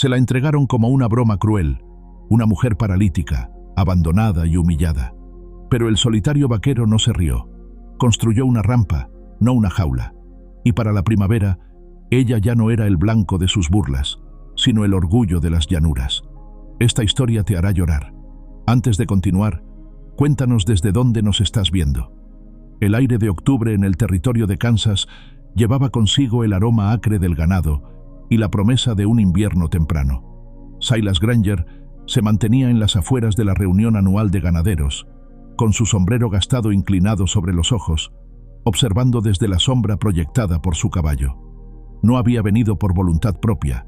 Se la entregaron como una broma cruel, una mujer paralítica, abandonada y humillada. Pero el solitario vaquero no se rió. Construyó una rampa, no una jaula. Y para la primavera, ella ya no era el blanco de sus burlas, sino el orgullo de las llanuras. Esta historia te hará llorar. Antes de continuar, cuéntanos desde dónde nos estás viendo. El aire de octubre en el territorio de Kansas llevaba consigo el aroma acre del ganado y la promesa de un invierno temprano. Silas Granger se mantenía en las afueras de la reunión anual de ganaderos, con su sombrero gastado inclinado sobre los ojos, observando desde la sombra proyectada por su caballo. No había venido por voluntad propia,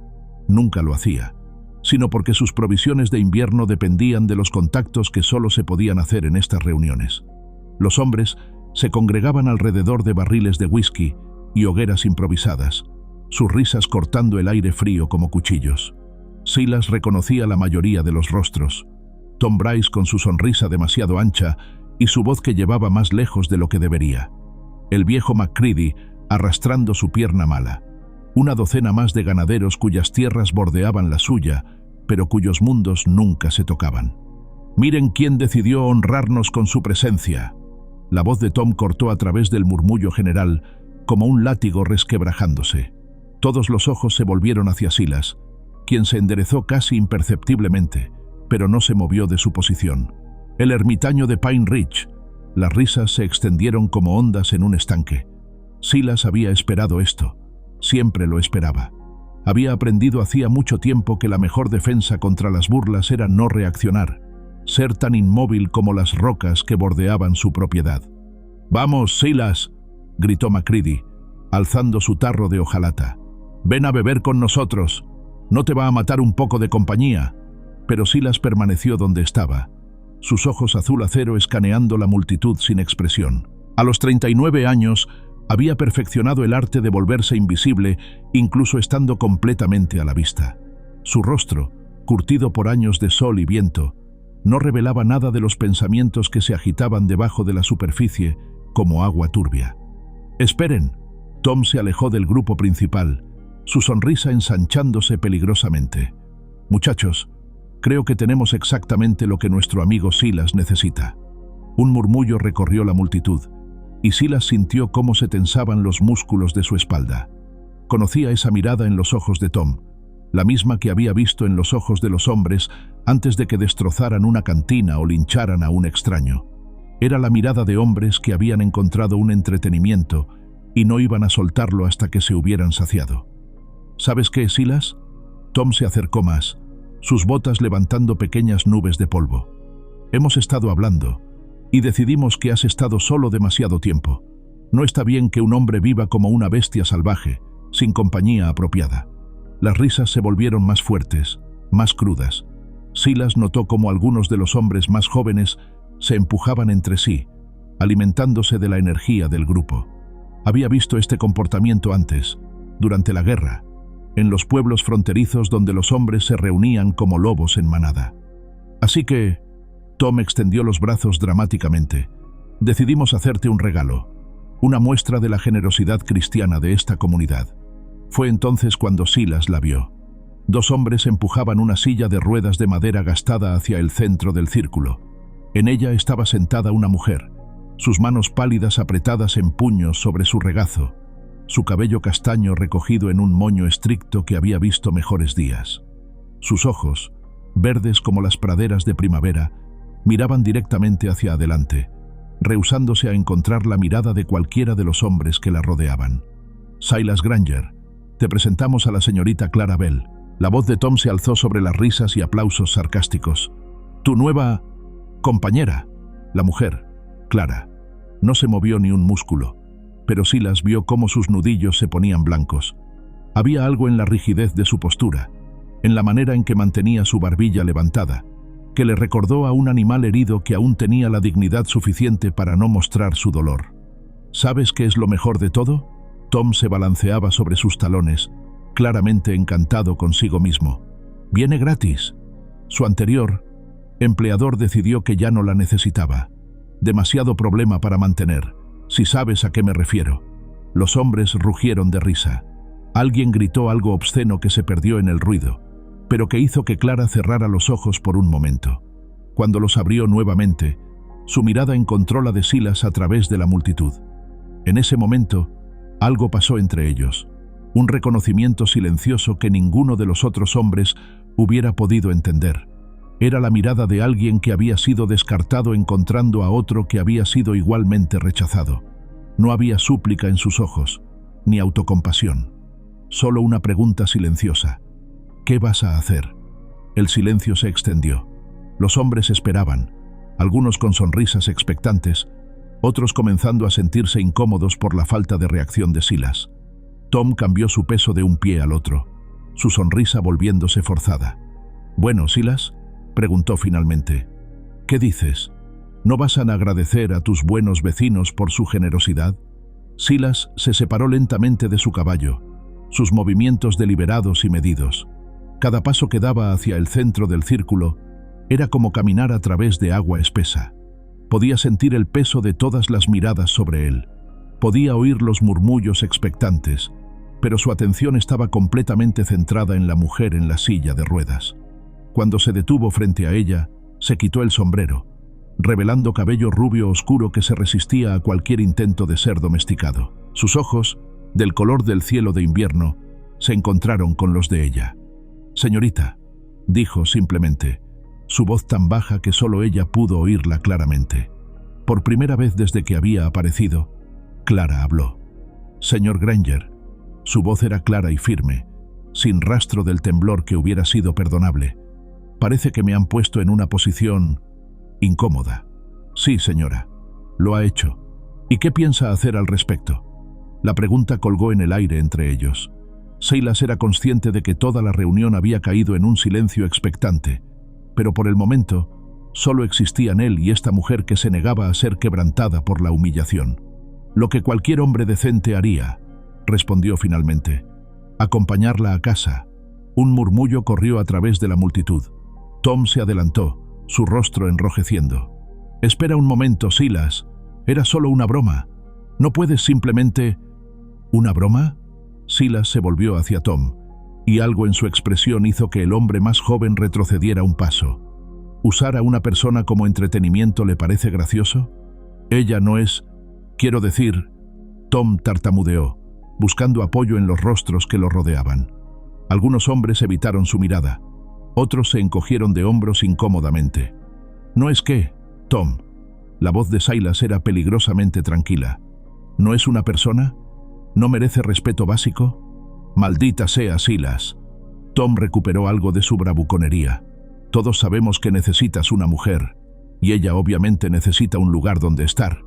nunca lo hacía, sino porque sus provisiones de invierno dependían de los contactos que solo se podían hacer en estas reuniones. Los hombres se congregaban alrededor de barriles de whisky y hogueras improvisadas, sus risas cortando el aire frío como cuchillos. Silas reconocía la mayoría de los rostros. Tom Bryce con su sonrisa demasiado ancha y su voz que llevaba más lejos de lo que debería. El viejo McCready arrastrando su pierna mala. Una docena más de ganaderos cuyas tierras bordeaban la suya, pero cuyos mundos nunca se tocaban. «Miren quién decidió honrarnos con su presencia». La voz de Tom cortó a través del murmullo general, como un látigo resquebrajándose. Todos los ojos se volvieron hacia Silas, quien se enderezó casi imperceptiblemente, pero no se movió de su posición. «El ermitaño de Pine Ridge». Las risas se extendieron como ondas en un estanque. Silas había esperado esto. Siempre lo esperaba. Había aprendido hacía mucho tiempo que la mejor defensa contra las burlas era no reaccionar, ser tan inmóvil como las rocas que bordeaban su propiedad. «¡Vamos, Silas!», gritó McCready, alzando su tarro de hojalata. «Ven a beber con nosotros. ¿No te va a matar un poco de compañía?». Pero Silas permaneció donde estaba, sus ojos azul acero escaneando la multitud sin expresión. A los 39 años, había perfeccionado el arte de volverse invisible, incluso estando completamente a la vista. Su rostro, curtido por años de sol y viento, no revelaba nada de los pensamientos que se agitaban debajo de la superficie como agua turbia. «Esperen». Tom se alejó del grupo principal, su sonrisa ensanchándose peligrosamente. «Muchachos, creo que tenemos exactamente lo que nuestro amigo Silas necesita». Un murmullo recorrió la multitud, y Silas sintió cómo se tensaban los músculos de su espalda. Conocía esa mirada en los ojos de Tom, la misma que había visto en los ojos de los hombres antes de que destrozaran una cantina o lincharan a un extraño. Era la mirada de hombres que habían encontrado un entretenimiento y no iban a soltarlo hasta que se hubieran saciado. «¿Sabes qué, Silas?». Tom se acercó más, sus botas levantando pequeñas nubes de polvo. «Hemos estado hablando y decidimos que has estado solo demasiado tiempo. No está bien que un hombre viva como una bestia salvaje, sin compañía apropiada». Las risas se volvieron más fuertes, más crudas. Silas notó cómo algunos de los hombres más jóvenes se empujaban entre sí, alimentándose de la energía del grupo. Había visto este comportamiento antes, durante la guerra, en los pueblos fronterizos donde los hombres se reunían como lobos en manada. «Así que», Tom extendió los brazos dramáticamente, «decidimos hacerte un regalo, una muestra de la generosidad cristiana de esta comunidad». Fue entonces cuando Silas la vio. Dos hombres empujaban una silla de ruedas de madera gastada hacia el centro del círculo. En ella estaba sentada una mujer, sus manos pálidas apretadas en puños sobre su regazo, su cabello castaño recogido en un moño estricto que había visto mejores días. Sus ojos, verdes como las praderas de primavera, miraban directamente hacia adelante, rehusándose a encontrar la mirada de cualquiera de los hombres que la rodeaban. «Silas Granger, te presentamos a la señorita Clara Bell». La voz de Tom se alzó sobre las risas y aplausos sarcásticos. «Tu nueva compañera». La mujer, Clara, no se movió ni un músculo, pero Silas vio cómo sus nudillos se ponían blancos. Había algo en la rigidez de su postura, en la manera en que mantenía su barbilla levantada, que le recordó a un animal herido que aún tenía la dignidad suficiente para no mostrar su dolor. «¿Sabes qué es lo mejor de todo?». Tom se balanceaba sobre sus talones, claramente encantado consigo mismo. «Viene gratis». Su anterior empleador decidió que ya no la necesitaba. Demasiado problema para mantener, si sabes a qué me refiero. Los hombres rugieron de risa. Alguien gritó algo obsceno que se perdió en el ruido. pero que hizo que Clara cerrara los ojos por un momento. Cuando los abrió nuevamente, su mirada encontró la de Silas a través de la multitud. En ese momento, algo pasó entre ellos, un reconocimiento silencioso que ninguno de los otros hombres hubiera podido entender. Era la mirada de alguien que había sido descartado encontrando a otro que había sido igualmente rechazado. No había súplica en sus ojos, ni autocompasión. Solo una pregunta silenciosa. ¿Qué vas a hacer? El silencio se extendió. Los hombres esperaban, algunos con sonrisas expectantes, otros comenzando a sentirse incómodos por la falta de reacción de Silas. Tom cambió su peso de un pie al otro, su sonrisa volviéndose forzada. «Bueno, Silas», preguntó finalmente, «¿qué dices? ¿No vas a agradecer a tus buenos vecinos por su generosidad?» Silas se separó lentamente de su caballo, sus movimientos deliberados y medidos. Cada paso que daba hacia el centro del círculo era como caminar a través de agua espesa. Podía sentir el peso de todas las miradas sobre él. Podía oír los murmullos expectantes, pero su atención estaba completamente centrada en la mujer en la silla de ruedas. Cuando se detuvo frente a ella, se quitó el sombrero, revelando cabello rubio oscuro que se resistía a cualquier intento de ser domesticado. Sus ojos, del color del cielo de invierno, se encontraron con los de ella. «Señorita», dijo simplemente, su voz tan baja que solo ella pudo oírla claramente. Por primera vez desde que había aparecido, Clara habló. «Señor Granger». Su voz era clara y firme, sin rastro del temblor que hubiera sido perdonable. «Parece que me han puesto en una posición incómoda». «Sí, señora, lo ha hecho. ¿Y qué piensa hacer al respecto?» La pregunta colgó en el aire entre ellos. Silas era consciente de que toda la reunión había caído en un silencio expectante, pero por el momento solo existían él y esta mujer que se negaba a ser quebrantada por la humillación. «Lo que cualquier hombre decente haría», respondió finalmente. «Acompañarla a casa». Un murmullo corrió a través de la multitud. Tom se adelantó, su rostro enrojeciendo. «Espera un momento, Silas. Era solo una broma. ¿No puedes simplemente...» «¿Una broma?» Silas se volvió hacia Tom, y algo en su expresión hizo que el hombre más joven retrocediera un paso. ¿Usar a una persona como entretenimiento le parece gracioso? Ella no es... Quiero decir... Tom tartamudeó, buscando apoyo en los rostros que lo rodeaban. Algunos hombres evitaron su mirada. Otros se encogieron de hombros incómodamente. «No es que, Tom». La voz de Silas era peligrosamente tranquila. «¿No es una persona? ¿No merece respeto básico?» «Maldita sea, Silas». Tom recuperó algo de su bravuconería. «Todos sabemos que necesitas una mujer, y ella obviamente necesita un lugar donde estar.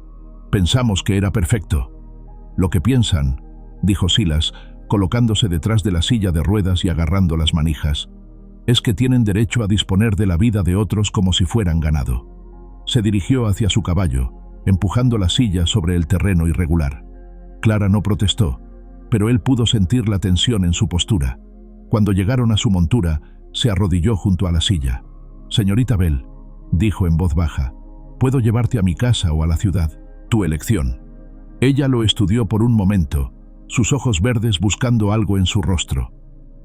Pensamos que era perfecto». «Lo que piensan», dijo Silas, colocándose detrás de la silla de ruedas y agarrando las manijas, «es que tienen derecho a disponer de la vida de otros como si fueran ganado». Se dirigió hacia su caballo, empujando la silla sobre el terreno irregular. Clara no protestó, pero él pudo sentir la tensión en su postura. Cuando llegaron a su montura, se arrodilló junto a la silla. «Señorita Bell», dijo en voz baja, «puedo llevarte a mi casa o a la ciudad, tu elección». Ella lo estudió por un momento, sus ojos verdes buscando algo en su rostro.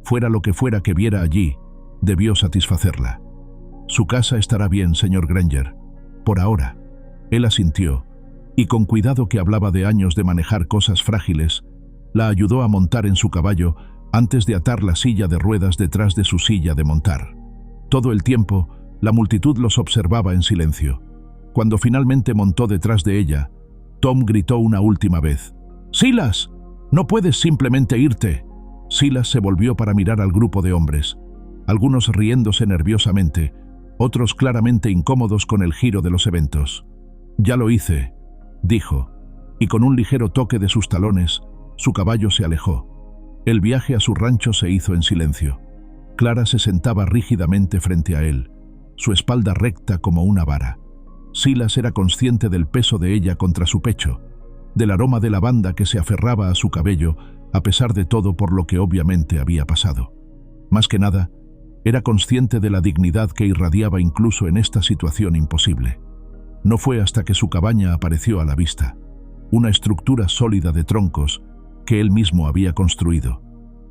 Fuera lo que fuera que viera allí, debió satisfacerla. «Su casa estará bien, señor Granger. Por ahora». Él asintió, y con cuidado que hablaba de años de manejar cosas frágiles, la ayudó a montar en su caballo antes de atar la silla de ruedas detrás de su silla de montar. Todo el tiempo, la multitud los observaba en silencio. Cuando finalmente montó detrás de ella, Tom gritó una última vez. «¡Silas! ¡No puedes simplemente irte!» Silas se volvió para mirar al grupo de hombres, algunos riéndose nerviosamente, otros claramente incómodos con el giro de los eventos. «Ya lo hice», dijo, y con un ligero toque de sus talones, su caballo se alejó. El viaje a su rancho se hizo en silencio. Clara se sentaba rígidamente frente a él, su espalda recta como una vara. Silas era consciente del peso de ella contra su pecho, del aroma de lavanda que se aferraba a su cabello, a pesar de todo por lo que obviamente había pasado. Más que nada, era consciente de la dignidad que irradiaba incluso en esta situación imposible. No fue hasta que su cabaña apareció a la vista, una estructura sólida de troncos que él mismo había construido,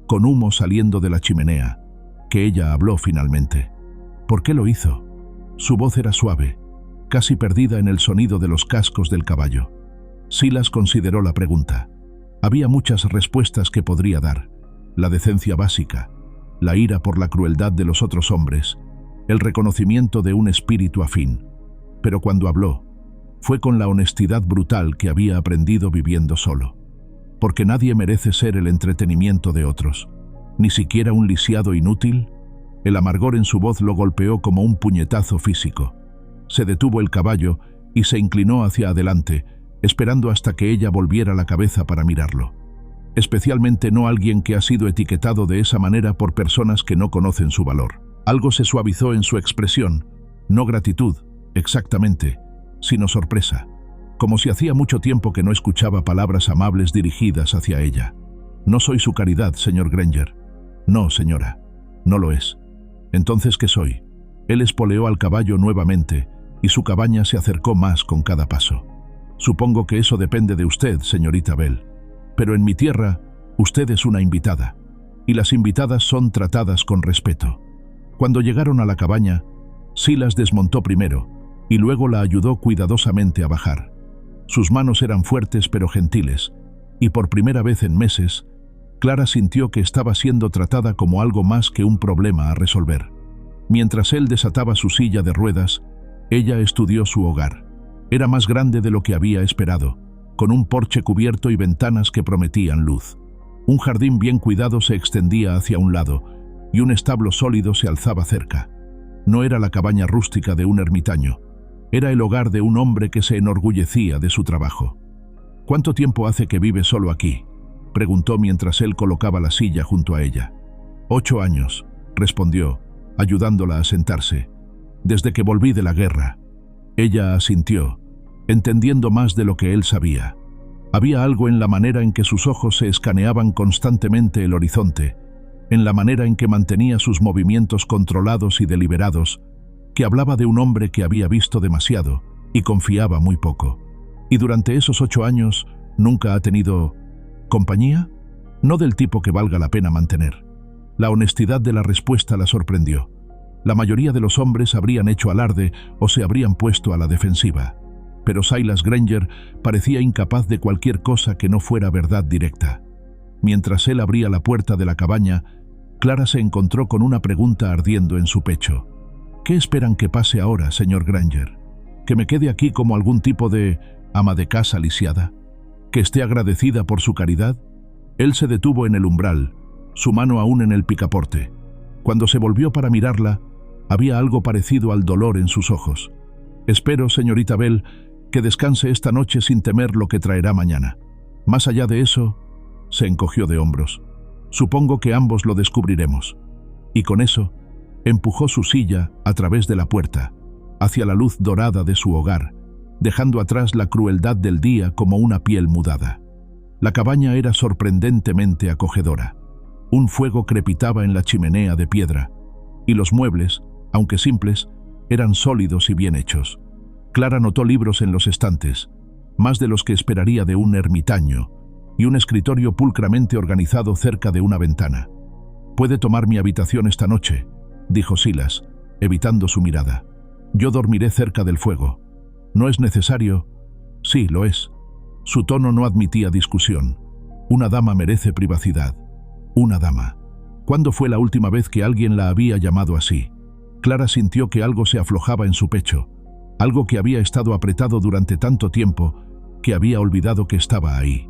con humo saliendo de la chimenea, que ella habló finalmente. ¿Por qué lo hizo? Su voz era suave, casi perdida en el sonido de los cascos del caballo. Silas consideró la pregunta. Había muchas respuestas que podría dar: la decencia básica, la ira por la crueldad de los otros hombres, el reconocimiento de un espíritu afín. Pero cuando habló, fue con la honestidad brutal que había aprendido viviendo solo. Porque nadie merece ser el entretenimiento de otros, ni siquiera un lisiado inútil. El amargor en su voz lo golpeó como un puñetazo físico. Se detuvo el caballo y se inclinó hacia adelante, esperando hasta que ella volviera la cabeza para mirarlo. Especialmente no alguien que ha sido etiquetado de esa manera por personas que no conocen su valor. Algo se suavizó en su expresión, no gratitud, exactamente, sino sorpresa, como si hacía mucho tiempo que no escuchaba palabras amables dirigidas hacia ella. No soy su caridad, señor Granger. No, señora, no lo es. Entonces, ¿qué soy? Él espoleó al caballo nuevamente y su cabaña se acercó más con cada paso. Supongo que eso depende de usted, señorita Bell. Pero en mi tierra, usted es una invitada, y las invitadas son tratadas con respeto. Cuando llegaron a la cabaña, Silas desmontó primero, y luego la ayudó cuidadosamente a bajar. Sus manos eran fuertes pero gentiles, y por primera vez en meses, Clara sintió que estaba siendo tratada como algo más que un problema a resolver. Mientras él desataba su silla de ruedas, ella estudió su hogar. Era más grande de lo que había esperado, con un porche cubierto y ventanas que prometían luz. Un jardín bien cuidado se extendía hacia un lado, y un establo sólido se alzaba cerca. No era la cabaña rústica de un ermitaño, era el hogar de un hombre que se enorgullecía de su trabajo. ¿Cuánto tiempo hace que vive solo aquí?, preguntó mientras él colocaba la silla junto a ella. 8 años, respondió, ayudándola a sentarse. Desde que volví de la guerra. Ella asintió, entendiendo más de lo que él sabía. Había algo en la manera en que sus ojos se escaneaban constantemente el horizonte, en la manera en que mantenía sus movimientos controlados y deliberados, que hablaba de un hombre que había visto demasiado y confiaba muy poco. Y durante esos 8 años, ¿nunca ha tenido compañía? No del tipo que valga la pena mantener. La honestidad de la respuesta la sorprendió. La mayoría de los hombres habrían hecho alarde o se habrían puesto a la defensiva. Pero Silas Granger parecía incapaz de cualquier cosa que no fuera verdad directa. Mientras él abría la puerta de la cabaña, Clara se encontró con una pregunta ardiendo en su pecho. ¿Qué esperan que pase ahora, señor Granger? ¿Que me quede aquí como algún tipo de ama de casa lisiada? ¿Que esté agradecida por su caridad? Él se detuvo en el umbral, su mano aún en el picaporte. Cuando se volvió para mirarla, había algo parecido al dolor en sus ojos. Espero, señorita Bell, que descanse esta noche sin temer lo que traerá mañana. Más allá de eso, se encogió de hombros. Supongo que ambos lo descubriremos. Y con eso, empujó su silla a través de la puerta, hacia la luz dorada de su hogar, dejando atrás la crueldad del día como una piel mudada. La cabaña era sorprendentemente acogedora. Un fuego crepitaba en la chimenea de piedra, y los muebles, aunque simples, eran sólidos y bien hechos. Clara notó libros en los estantes, más de los que esperaría de un ermitaño, y un escritorio pulcramente organizado cerca de una ventana. «Puede tomar mi habitación esta noche», dijo Silas, evitando su mirada. «Yo dormiré cerca del fuego. ¿No es necesario?» «Sí, lo es». Su tono no admitía discusión. Una dama merece privacidad. Una dama. ¿Cuándo fue la última vez que alguien la había llamado así? Clara sintió que algo se aflojaba en su pecho, algo que había estado apretado durante tanto tiempo que había olvidado que estaba ahí.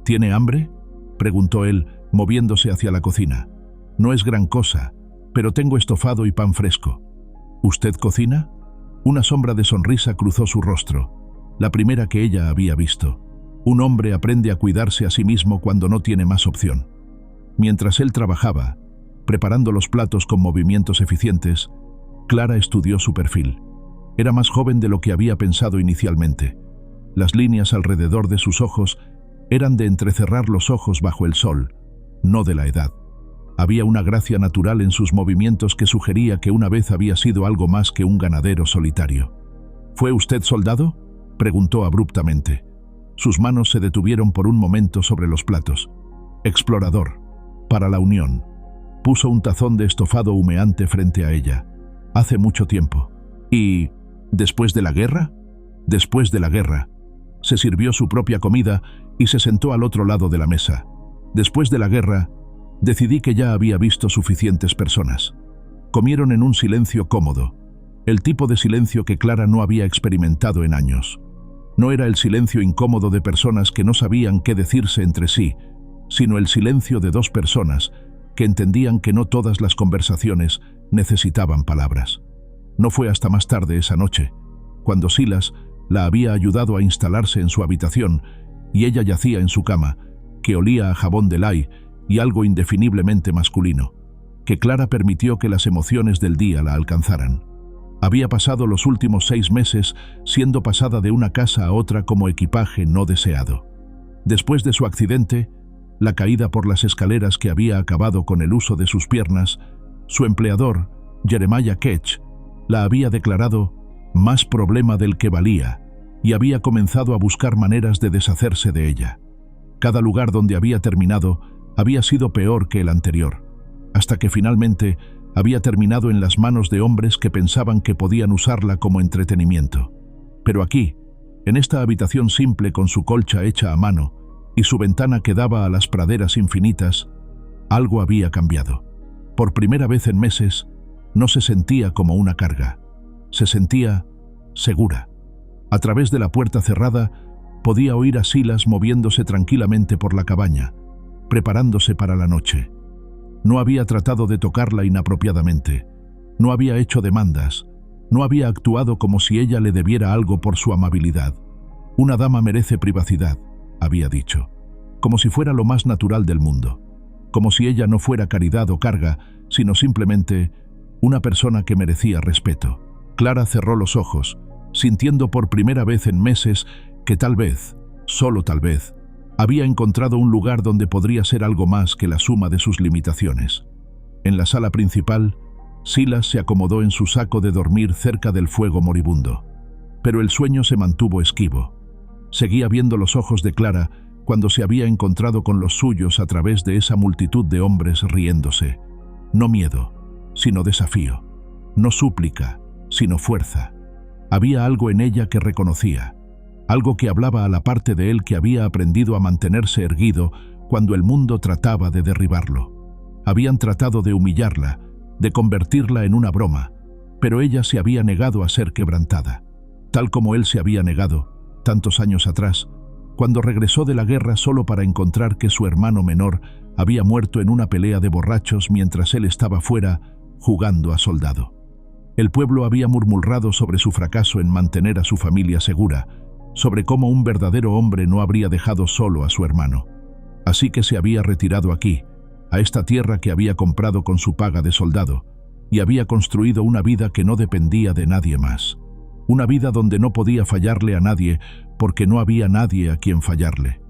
«¿Tiene hambre?», preguntó él, moviéndose hacia la cocina. «No es gran cosa, pero tengo estofado y pan fresco». «¿Usted cocina?». Una sombra de sonrisa cruzó su rostro, la primera que ella había visto. Un hombre aprende a cuidarse a sí mismo cuando no tiene más opción. Mientras él trabajaba, preparando los platos con movimientos eficientes, Clara estudió su perfil. Era más joven de lo que había pensado inicialmente. Las líneas alrededor de sus ojos eran de entrecerrar los ojos bajo el sol, no de la edad. Había una gracia natural en sus movimientos que sugería que una vez había sido algo más que un ganadero solitario. «¿Fue usted soldado?», preguntó abruptamente. Sus manos se detuvieron por un momento sobre los platos. «Explorador, para la Unión». Puso un tazón de estofado humeante frente a ella. Hace mucho tiempo. ¿Y después de la guerra? Después de la guerra. Se sirvió su propia comida y se sentó al otro lado de la mesa. Después de la guerra, decidí que ya había visto suficientes personas. Comieron en un silencio cómodo, el tipo de silencio que Clara no había experimentado en años. No era el silencio incómodo de personas que no sabían qué decirse entre sí, sino el silencio de dos personas que entendían que no todas las conversaciones necesitaban palabras. No fue hasta más tarde esa noche, cuando Silas la había ayudado a instalarse en su habitación y ella yacía en su cama, que olía a jabón de lay y algo indefiniblemente masculino, que Clara permitió que las emociones del día la alcanzaran. Había pasado los últimos 6 meses siendo pasada de una casa a otra como equipaje no deseado. Después de su accidente, la caída por las escaleras que había acabado con el uso de sus piernas, su empleador, Jeremiah Ketch, la había declarado más problema del que valía y había comenzado a buscar maneras de deshacerse de ella. Cada lugar donde había terminado había sido peor que el anterior, hasta que finalmente había terminado en las manos de hombres que pensaban que podían usarla como entretenimiento. Pero aquí, en esta habitación simple con su colcha hecha a mano y su ventana que daba a las praderas infinitas, algo había cambiado. Por primera vez en meses, no se sentía como una carga. Se sentía segura. A través de la puerta cerrada, podía oír a Silas moviéndose tranquilamente por la cabaña, preparándose para la noche. No había tratado de tocarla inapropiadamente. No había hecho demandas. No había actuado como si ella le debiera algo por su amabilidad. Una dama merece privacidad, había dicho, como si fuera lo más natural del mundo, como si ella no fuera caridad o carga, sino simplemente una persona que merecía respeto. Clara cerró los ojos, sintiendo por primera vez en meses que tal vez, solo tal vez, había encontrado un lugar donde podría ser algo más que la suma de sus limitaciones. En la sala principal, Silas se acomodó en su saco de dormir cerca del fuego moribundo, pero el sueño se mantuvo esquivo. Seguía viendo los ojos de Clara cuando se había encontrado con los suyos a través de esa multitud de hombres riéndose. No miedo, sino desafío. No súplica, sino fuerza. Había algo en ella que reconocía, algo que hablaba a la parte de él que había aprendido a mantenerse erguido cuando el mundo trataba de derribarlo. Habían tratado de humillarla, de convertirla en una broma, pero ella se había negado a ser quebrantada, tal como él se había negado, tantos años atrás, cuando regresó de la guerra solo para encontrar que su hermano menor había muerto en una pelea de borrachos mientras él estaba fuera jugando a soldado. El pueblo había murmurado sobre su fracaso en mantener a su familia segura, sobre cómo un verdadero hombre no habría dejado solo a su hermano. Así que se había retirado aquí, a esta tierra que había comprado con su paga de soldado, y había construido una vida que no dependía de nadie más. Una vida donde no podía fallarle a nadie porque no había nadie a quien fallarle.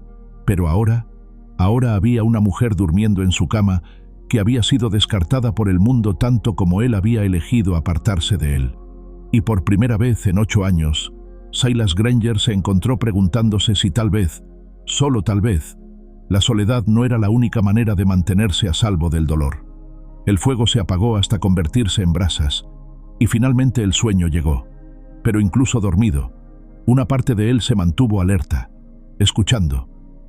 Pero ahora había una mujer durmiendo en su cama que había sido descartada por el mundo tanto como él había elegido apartarse de él. Y por primera vez en 8 años, Silas Granger se encontró preguntándose si tal vez, solo tal vez, la soledad no era la única manera de mantenerse a salvo del dolor. El fuego se apagó hasta convertirse en brasas, y finalmente el sueño llegó. Pero incluso dormido, una parte de él se mantuvo alerta, escuchando,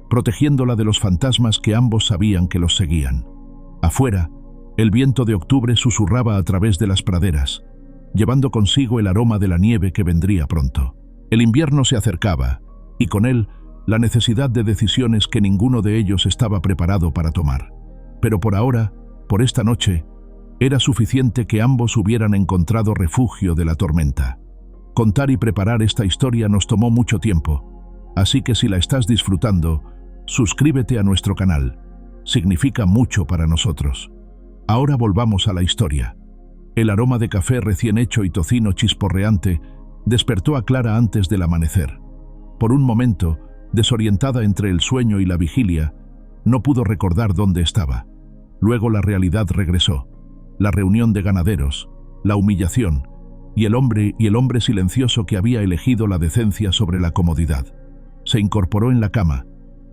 protegiéndola de los fantasmas que ambos sabían que los seguían. Afuera, el viento de octubre susurraba a través de las praderas, llevando consigo el aroma de la nieve que vendría pronto. El invierno se acercaba, y con él, la necesidad de decisiones que ninguno de ellos estaba preparado para tomar. Pero por ahora, por esta noche, era suficiente que ambos hubieran encontrado refugio de la tormenta. Contar y preparar esta historia nos tomó mucho tiempo, así que si la estás disfrutando, suscríbete a nuestro canal. Significa mucho para nosotros. Ahora volvamos a la historia. El aroma de café recién hecho y tocino chisporreante despertó a Clara antes del amanecer. Por un momento, desorientada entre el sueño y la vigilia, no pudo recordar dónde estaba. Luego la realidad regresó. La reunión de ganaderos, la humillación, y el hombre silencioso que había elegido la decencia sobre la comodidad. Se incorporó en la cama,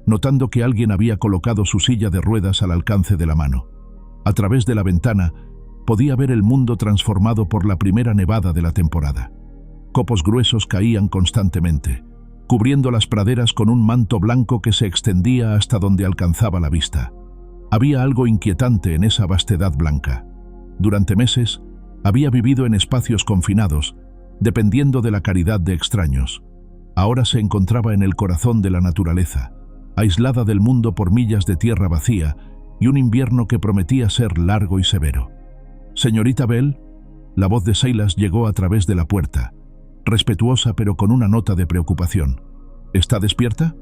notando que alguien había colocado su silla de ruedas al alcance de la mano. A través de la ventana podía ver el mundo transformado por la primera nevada de la temporada. Copos gruesos caían constantemente, cubriendo las praderas con un manto blanco que se extendía hasta donde alcanzaba la vista. Había algo inquietante en esa vastedad blanca. Durante meses había vivido en espacios confinados, dependiendo de la caridad de extraños. Ahora se encontraba en el corazón de la naturaleza, aislada del mundo por millas de tierra vacía y un invierno que prometía ser largo y severo. «Señorita Bell», la voz de Silas llegó a través de la puerta, respetuosa pero con una nota de preocupación. «¿Está despierta?»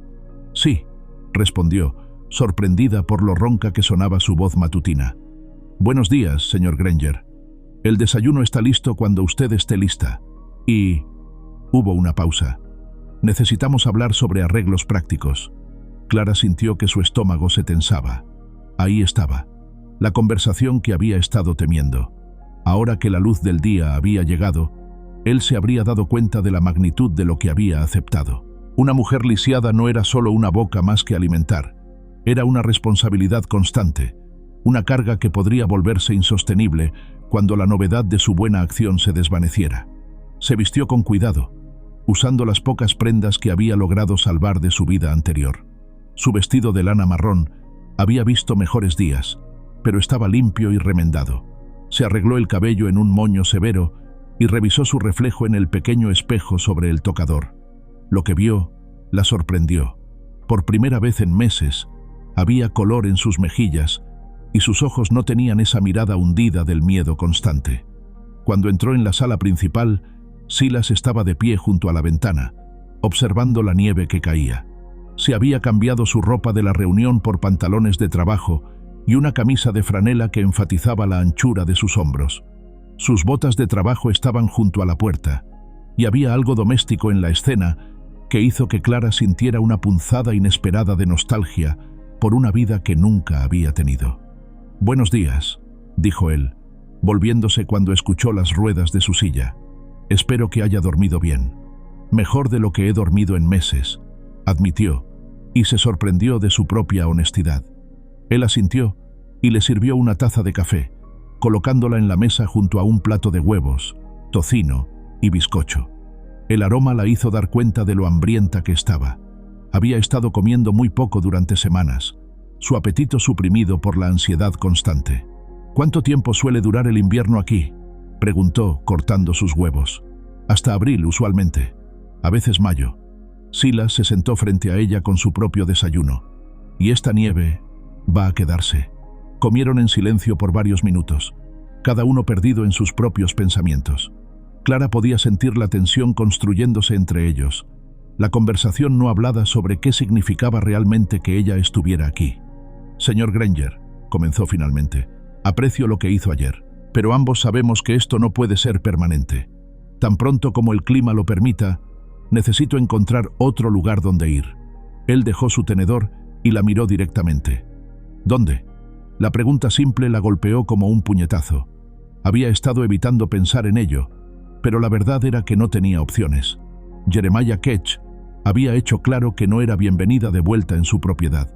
«Sí», respondió, sorprendida por lo ronca que sonaba su voz matutina. «Buenos días, señor Granger. El desayuno está listo cuando usted esté lista». Y hubo una pausa. «Necesitamos hablar sobre arreglos prácticos». Clara sintió que su estómago se tensaba. Ahí estaba, la conversación que había estado temiendo. Ahora que la luz del día había llegado, él se habría dado cuenta de la magnitud de lo que había aceptado. Una mujer lisiada no era solo una boca más que alimentar, era una responsabilidad constante, una carga que podría volverse insostenible cuando la novedad de su buena acción se desvaneciera. Se vistió con cuidado, usando las pocas prendas que había logrado salvar de su vida anterior. Su vestido de lana marrón había visto mejores días, pero estaba limpio y remendado. Se arregló el cabello en un moño severo y revisó su reflejo en el pequeño espejo sobre el tocador. Lo que vio la sorprendió. Por primera vez en meses, había color en sus mejillas y sus ojos no tenían esa mirada hundida del miedo constante. Cuando entró en la sala principal, Silas estaba de pie junto a la ventana, observando la nieve que caía. Se había cambiado su ropa de la reunión por pantalones de trabajo y una camisa de franela que enfatizaba la anchura de sus hombros. Sus botas de trabajo estaban junto a la puerta, y había algo doméstico en la escena que hizo que Clara sintiera una punzada inesperada de nostalgia por una vida que nunca había tenido. «Buenos días», dijo él, volviéndose cuando escuchó las ruedas de su silla. «Espero que haya dormido bien. Mejor de lo que he dormido en meses», admitió, y se sorprendió de su propia honestidad. Él asintió y le sirvió una taza de café, colocándola en la mesa junto a un plato de huevos, tocino y bizcocho. El aroma la hizo dar cuenta de lo hambrienta que estaba. Había estado comiendo muy poco durante semanas, su apetito suprimido por la ansiedad constante. «¿Cuánto tiempo suele durar el invierno aquí?», preguntó, cortando sus huevos. «Hasta abril, usualmente. A veces mayo». Silas se sentó frente a ella con su propio desayuno. «¿Y esta nieve va a quedarse?». Comieron en silencio por varios minutos, cada uno perdido en sus propios pensamientos. Clara podía sentir la tensión construyéndose entre ellos, la conversación no hablada sobre qué significaba realmente que ella estuviera aquí. «Señor Granger», comenzó finalmente, «aprecio lo que hizo ayer, pero ambos sabemos que esto no puede ser permanente. Tan pronto como el clima lo permita, necesito encontrar otro lugar donde ir». Él dejó su tenedor y la miró directamente. «¿Dónde?». La pregunta simple la golpeó como un puñetazo. Había estado evitando pensar en ello, pero la verdad era que no tenía opciones. Jeremiah Ketch había hecho claro que no era bienvenida de vuelta en su propiedad.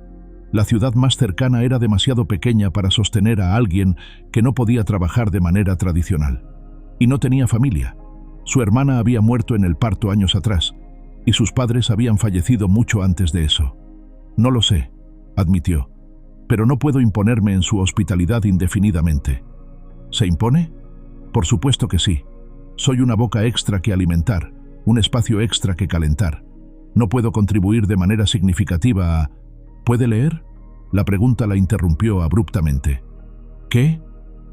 La ciudad más cercana era demasiado pequeña para sostener a alguien que no podía trabajar de manera tradicional. Y no tenía familia. Su hermana había muerto en el parto años atrás, y sus padres habían fallecido mucho antes de eso. «No lo sé», admitió, «pero no puedo imponerme en su hospitalidad indefinidamente». «¿Se impone?». «Por supuesto que sí. Soy una boca extra que alimentar, un espacio extra que calentar. No puedo contribuir de manera significativa a...». «¿Puede leer?». La pregunta la interrumpió abruptamente. «¿Qué?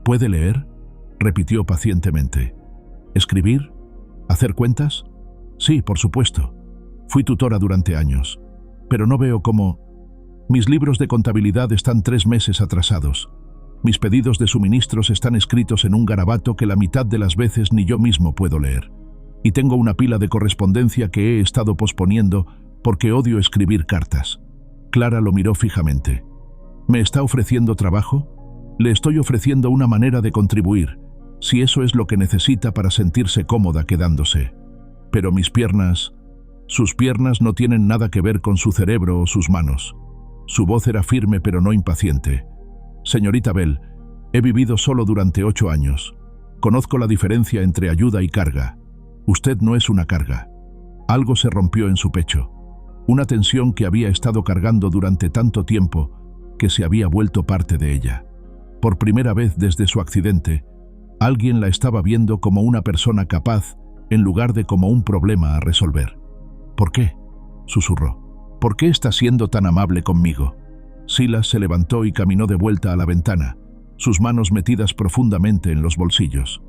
¿Puede leer?», repitió pacientemente. «¿Escribir? ¿Hacer cuentas?». «Sí, por supuesto. Fui tutora durante años. Pero no veo cómo... Mis libros de contabilidad están 3 meses atrasados. Mis pedidos de suministros están escritos en un garabato que la mitad de las veces ni yo mismo puedo leer. Y tengo una pila de correspondencia que he estado posponiendo porque odio escribir cartas». Clara lo miró fijamente. «¿Me está ofreciendo trabajo?». «Le estoy ofreciendo una manera de contribuir, si eso es lo que necesita para sentirse cómoda quedándose. Pero mis piernas... Sus piernas no tienen nada que ver con su cerebro o sus manos». Su voz era firme pero no impaciente. «Señorita Bell, He vivido solo durante 8 años. Conozco la diferencia entre ayuda y carga. Usted no es una carga. Algo se rompió en su pecho. Una tensión que había estado cargando durante tanto tiempo que se había vuelto parte de ella. Por primera vez desde su accidente, alguien la estaba viendo como una persona capaz en lugar de como un problema a resolver. ¿Por qué?, susurró. ¿Por qué está siendo tan amable conmigo? Silas se levantó y caminó de vuelta a la ventana, sus manos metidas profundamente en los bolsillos.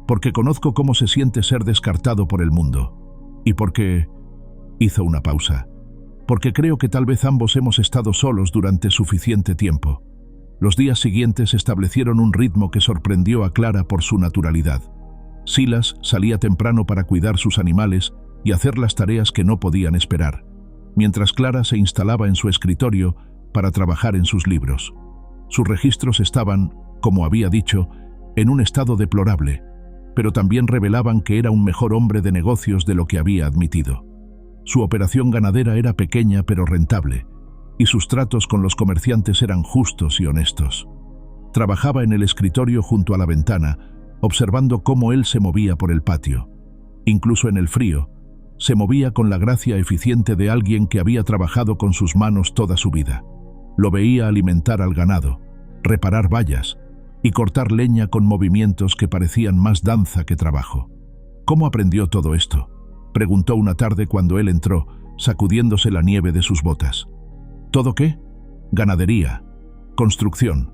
Porque conozco cómo se siente ser descartado por el mundo. Y porque... Hizo una pausa. Porque creo que tal vez ambos hemos estado solos durante suficiente tiempo. Los días siguientes establecieron un ritmo que sorprendió a Clara por su naturalidad. Silas salía temprano para cuidar sus animales y hacer las tareas que no podían esperar, mientras Clara se instalaba en su escritorio para trabajar en sus libros. Sus registros estaban, como había dicho, en un estado deplorable, pero también revelaban que era un mejor hombre de negocios de lo que había admitido. Su operación ganadera era pequeña pero rentable, y sus tratos con los comerciantes eran justos y honestos. Trabajaba en el escritorio junto a la ventana, observando cómo él se movía por el patio. Incluso en el frío, se movía con la gracia eficiente de alguien que había trabajado con sus manos toda su vida. Lo veía alimentar al ganado, reparar vallas y cortar leña con movimientos que parecían más danza que trabajo. ¿Cómo aprendió todo esto?, preguntó una tarde cuando él entró, sacudiéndose la nieve de sus botas. ¿Todo qué? Ganadería, construcción,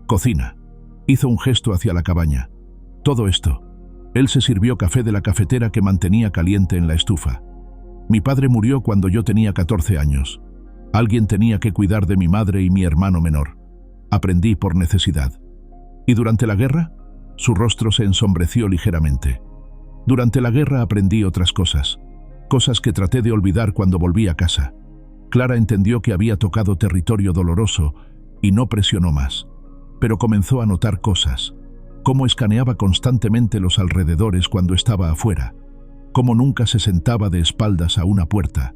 cocina. Hizo un gesto hacia la cabaña. Todo esto. Él se sirvió café de la cafetera que mantenía caliente en la estufa. Mi padre murió cuando yo tenía 14 años. Alguien tenía que cuidar de mi madre y mi hermano menor. Aprendí por necesidad. ¿Y durante la guerra? Su rostro se ensombreció ligeramente. Durante la guerra aprendí otras cosas. Cosas que traté de olvidar cuando volví a casa. Clara entendió que había tocado territorio doloroso y no presionó más. Pero comenzó a notar cosas. Cómo escaneaba constantemente los alrededores cuando estaba afuera. Cómo nunca se sentaba de espaldas a una puerta.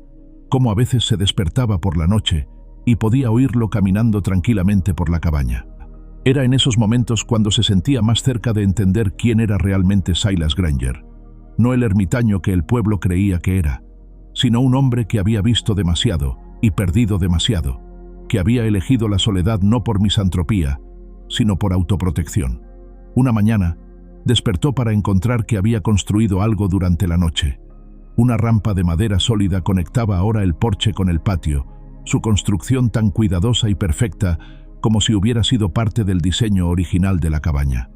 Cómo a veces se despertaba por la noche y podía oírlo caminando tranquilamente por la cabaña. Era en esos momentos cuando se sentía más cerca de entender quién era realmente Silas Granger. No el ermitaño que el pueblo creía que era, sino un hombre que había visto demasiado y perdido demasiado, que había elegido la soledad no por misantropía, sino por autoprotección. Una mañana, despertó para encontrar que había construido algo durante la noche. Una rampa de madera sólida conectaba ahora el porche con el patio, su construcción tan cuidadosa y perfecta como si hubiera sido parte del diseño original de la cabaña.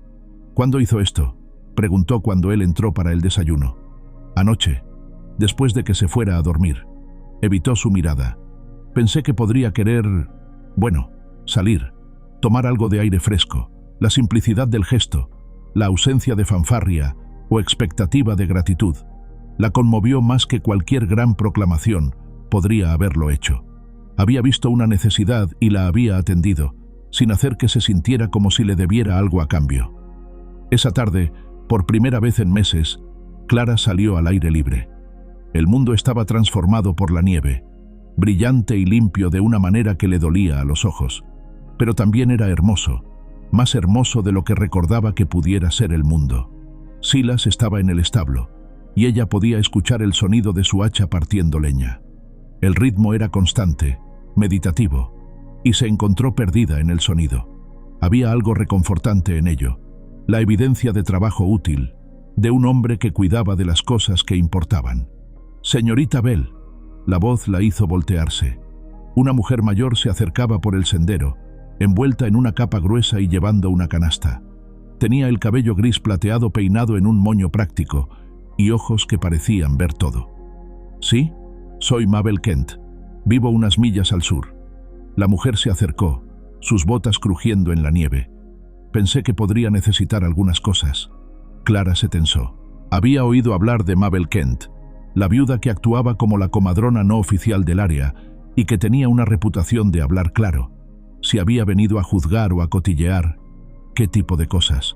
¿Cuándo hizo esto?, preguntó cuando él entró para el desayuno. Anoche, después de que se fuera a dormir. Evitó su mirada. Pensé que podría querer, salir, tomar algo de aire fresco, la simplicidad del gesto, la ausencia de fanfarria o expectativa de gratitud. La conmovió más que cualquier gran proclamación podría haberlo hecho. Había visto una necesidad y la había atendido, sin hacer que se sintiera como si le debiera algo a cambio. Esa tarde, por primera vez en meses, Clara salió al aire libre. El mundo estaba transformado por la nieve, brillante y limpio de una manera que le dolía a los ojos, pero también era hermoso, más hermoso de lo que recordaba que pudiera ser el mundo. Silas estaba en el establo, y ella podía escuchar el sonido de su hacha partiendo leña. El ritmo era constante, meditativo, y se encontró perdida en el sonido. Había algo reconfortante en ello, la evidencia de trabajo útil, de un hombre que cuidaba de las cosas que importaban. «Señorita Bell», la voz la hizo voltearse. Una mujer mayor se acercaba por el sendero, envuelta en una capa gruesa y llevando una canasta. Tenía el cabello gris plateado peinado en un moño práctico y ojos que parecían ver todo. «Sí, soy Mabel Kent. Vivo unas millas al sur». La mujer se acercó, sus botas crujiendo en la nieve. «Pensé que podría necesitar algunas cosas». Clara se tensó. Había oído hablar de Mabel Kent, la viuda que actuaba como la comadrona no oficial del área y que tenía una reputación de hablar claro. Si había venido a juzgar o a cotillear, ¿qué tipo de cosas?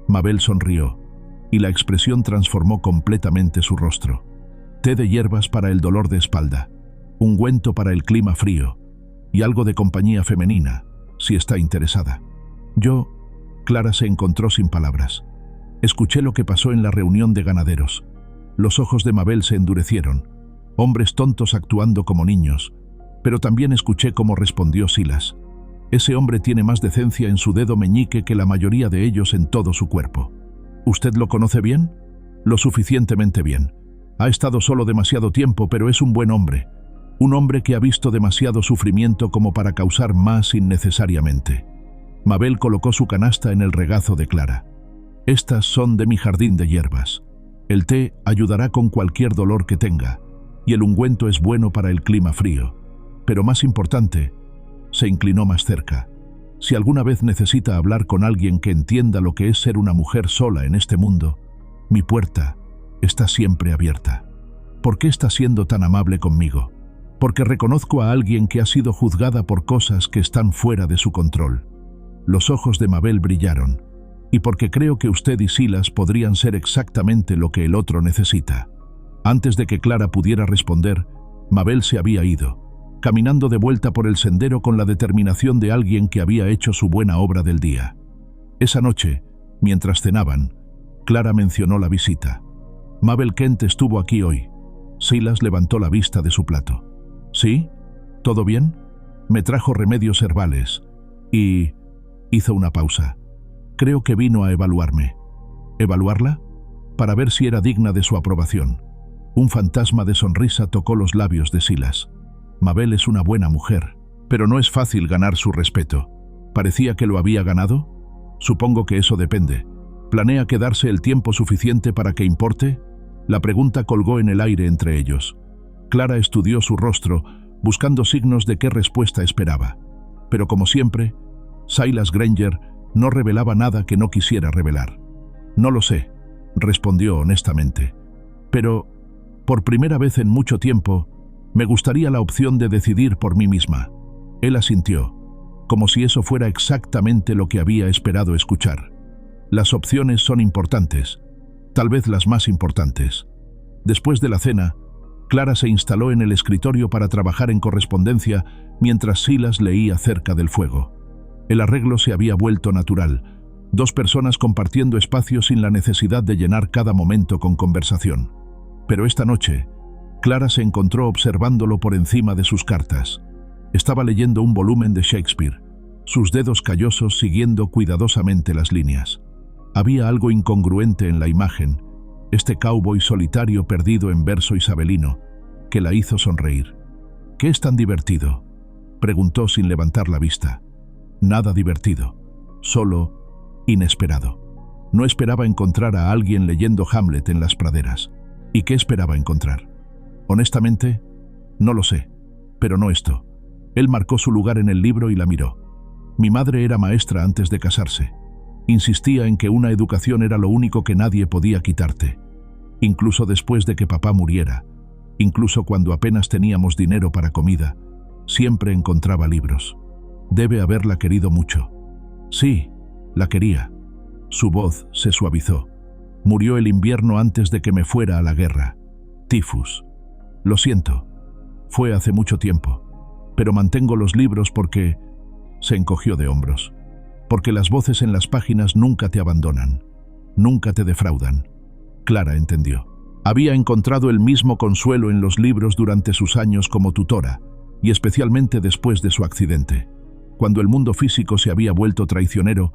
Mabel sonrió, y la expresión transformó completamente su rostro. Té de hierbas para el dolor de espalda, ungüento para el clima frío, y algo de compañía femenina, si está interesada. Yo Clara se encontró sin palabras. Escuché lo que pasó en la reunión de ganaderos. Los ojos de Mabel se endurecieron. Hombres tontos actuando como niños. Pero también escuché cómo respondió Silas. Ese hombre tiene más decencia en su dedo meñique que la mayoría de ellos en todo su cuerpo. ¿Usted lo conoce bien? Lo suficientemente bien. Ha estado solo demasiado tiempo, pero es un buen hombre. Un hombre que ha visto demasiado sufrimiento como para causar más innecesariamente. Mabel colocó su canasta en el regazo de Clara. Estas son de mi jardín de hierbas. El té ayudará con cualquier dolor que tenga, y el ungüento es bueno para el clima frío. Pero más importante, se inclinó más cerca. Si alguna vez necesita hablar con alguien que entienda lo que es ser una mujer sola en este mundo, mi puerta está siempre abierta. ¿Por qué está siendo tan amable conmigo? Porque reconozco a alguien que ha sido juzgada por cosas que están fuera de su control. Los ojos de Mabel brillaron, y porque creo que usted y Silas podrían ser exactamente lo que el otro necesita. Antes de que Clara pudiera responder, Mabel se había ido, caminando de vuelta por el sendero con la determinación de alguien que había hecho su buena obra del día. Esa noche, mientras cenaban, Clara mencionó la visita. Mabel Kent estuvo aquí hoy. Silas levantó la vista de su plato. ¿Sí? ¿Todo bien? Me trajo remedios herbales. Y... hizo una pausa. Creo que vino a evaluarme. ¿Evaluarla? Para ver si era digna de su aprobación. Un fantasma de sonrisa tocó los labios de Silas. Mabel es una buena mujer, pero no es fácil ganar su respeto. ¿Parecía que lo había ganado? Supongo que eso depende. ¿Planea quedarse el tiempo suficiente para que importe? La pregunta colgó en el aire entre ellos. Clara estudió su rostro, buscando signos de qué respuesta esperaba. Pero como siempre, Silas Granger no revelaba nada que no quisiera revelar. No lo sé, respondió honestamente. Pero, por primera vez en mucho tiempo, me gustaría la opción de decidir por mí misma. Él asintió, como si eso fuera exactamente lo que había esperado escuchar. Las opciones son importantes, tal vez las más importantes. Después de la cena, Clara se instaló en el escritorio para trabajar en correspondencia mientras Silas leía cerca del fuego. El arreglo se había vuelto natural, dos personas compartiendo espacio sin la necesidad de llenar cada momento con conversación. Pero esta noche, Clara se encontró observándolo por encima de sus cartas. Estaba leyendo un volumen de Shakespeare, sus dedos callosos siguiendo cuidadosamente las líneas. Había algo incongruente en la imagen, este cowboy solitario perdido en verso isabelino, que la hizo sonreír. ¿Qué es tan divertido?, preguntó sin levantar la vista. Nada divertido, solo inesperado. No esperaba encontrar a alguien leyendo Hamlet en las praderas. ¿Y qué esperaba encontrar? Honestamente, no lo sé, pero no esto. Él marcó su lugar en el libro y la miró. Mi madre era maestra antes de casarse. Insistía en que una educación era lo único que nadie podía quitarte. Incluso después de que papá muriera, incluso cuando apenas teníamos dinero para comida, siempre encontraba libros. Debe haberla querido mucho. Sí, la quería. Su voz se suavizó. Murió el invierno antes de que me fuera a la guerra. Tifus. Lo siento. Fue hace mucho tiempo. Pero mantengo los libros porque... Se encogió de hombros. Porque las voces en las páginas nunca te abandonan. Nunca te defraudan. Clara entendió. Había encontrado el mismo consuelo en los libros durante sus años como tutora, y especialmente después de su accidente. Cuando el mundo físico se había vuelto traicionero,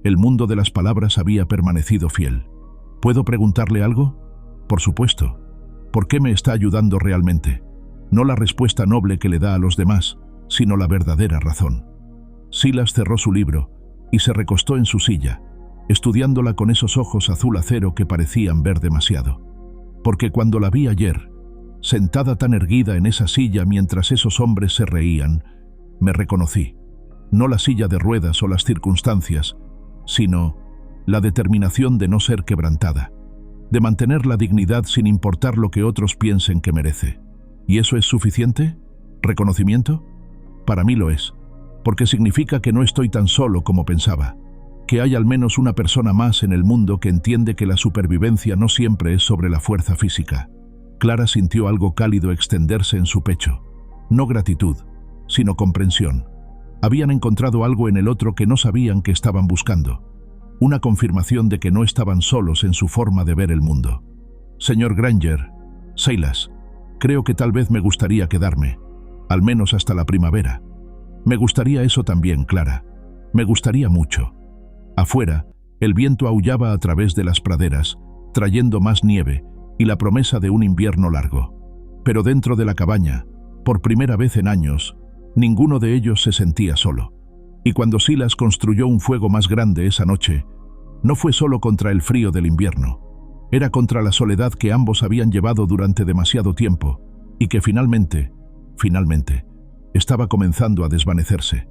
el mundo de las palabras había permanecido fiel. ¿Puedo preguntarle algo? Por supuesto. ¿Por qué me está ayudando realmente? No la respuesta noble que le da a los demás, sino la verdadera razón. Silas cerró su libro y se recostó en su silla, estudiándola con esos ojos azul acero que parecían ver demasiado. Porque cuando la vi ayer, sentada tan erguida en esa silla mientras esos hombres se reían, me reconocí. No la silla de ruedas o las circunstancias, sino la determinación de no ser quebrantada, de mantener la dignidad sin importar lo que otros piensen que merece. ¿Y eso es suficiente? ¿Reconocimiento? Para mí lo es, porque significa que no estoy tan solo como pensaba, que hay al menos una persona más en el mundo que entiende que la supervivencia no siempre es sobre la fuerza física. Clara sintió algo cálido extenderse en su pecho. No gratitud, sino comprensión. Habían encontrado algo en el otro que no sabían que estaban buscando. una confirmación de que no estaban solos en su forma de ver el mundo. Señor Granger, Silas, creo que tal vez me gustaría quedarme, al menos hasta la primavera. Me gustaría eso también, Clara. Me gustaría mucho. Afuera, el viento aullaba a través de las praderas, trayendo más nieve y la promesa de un invierno largo. Pero dentro de la cabaña, por primera vez en años, ninguno de ellos se sentía solo. Y cuando Silas construyó un fuego más grande esa noche, no fue solo contra el frío del invierno, era contra la soledad que ambos habían llevado durante demasiado tiempo y que finalmente, estaba comenzando a desvanecerse.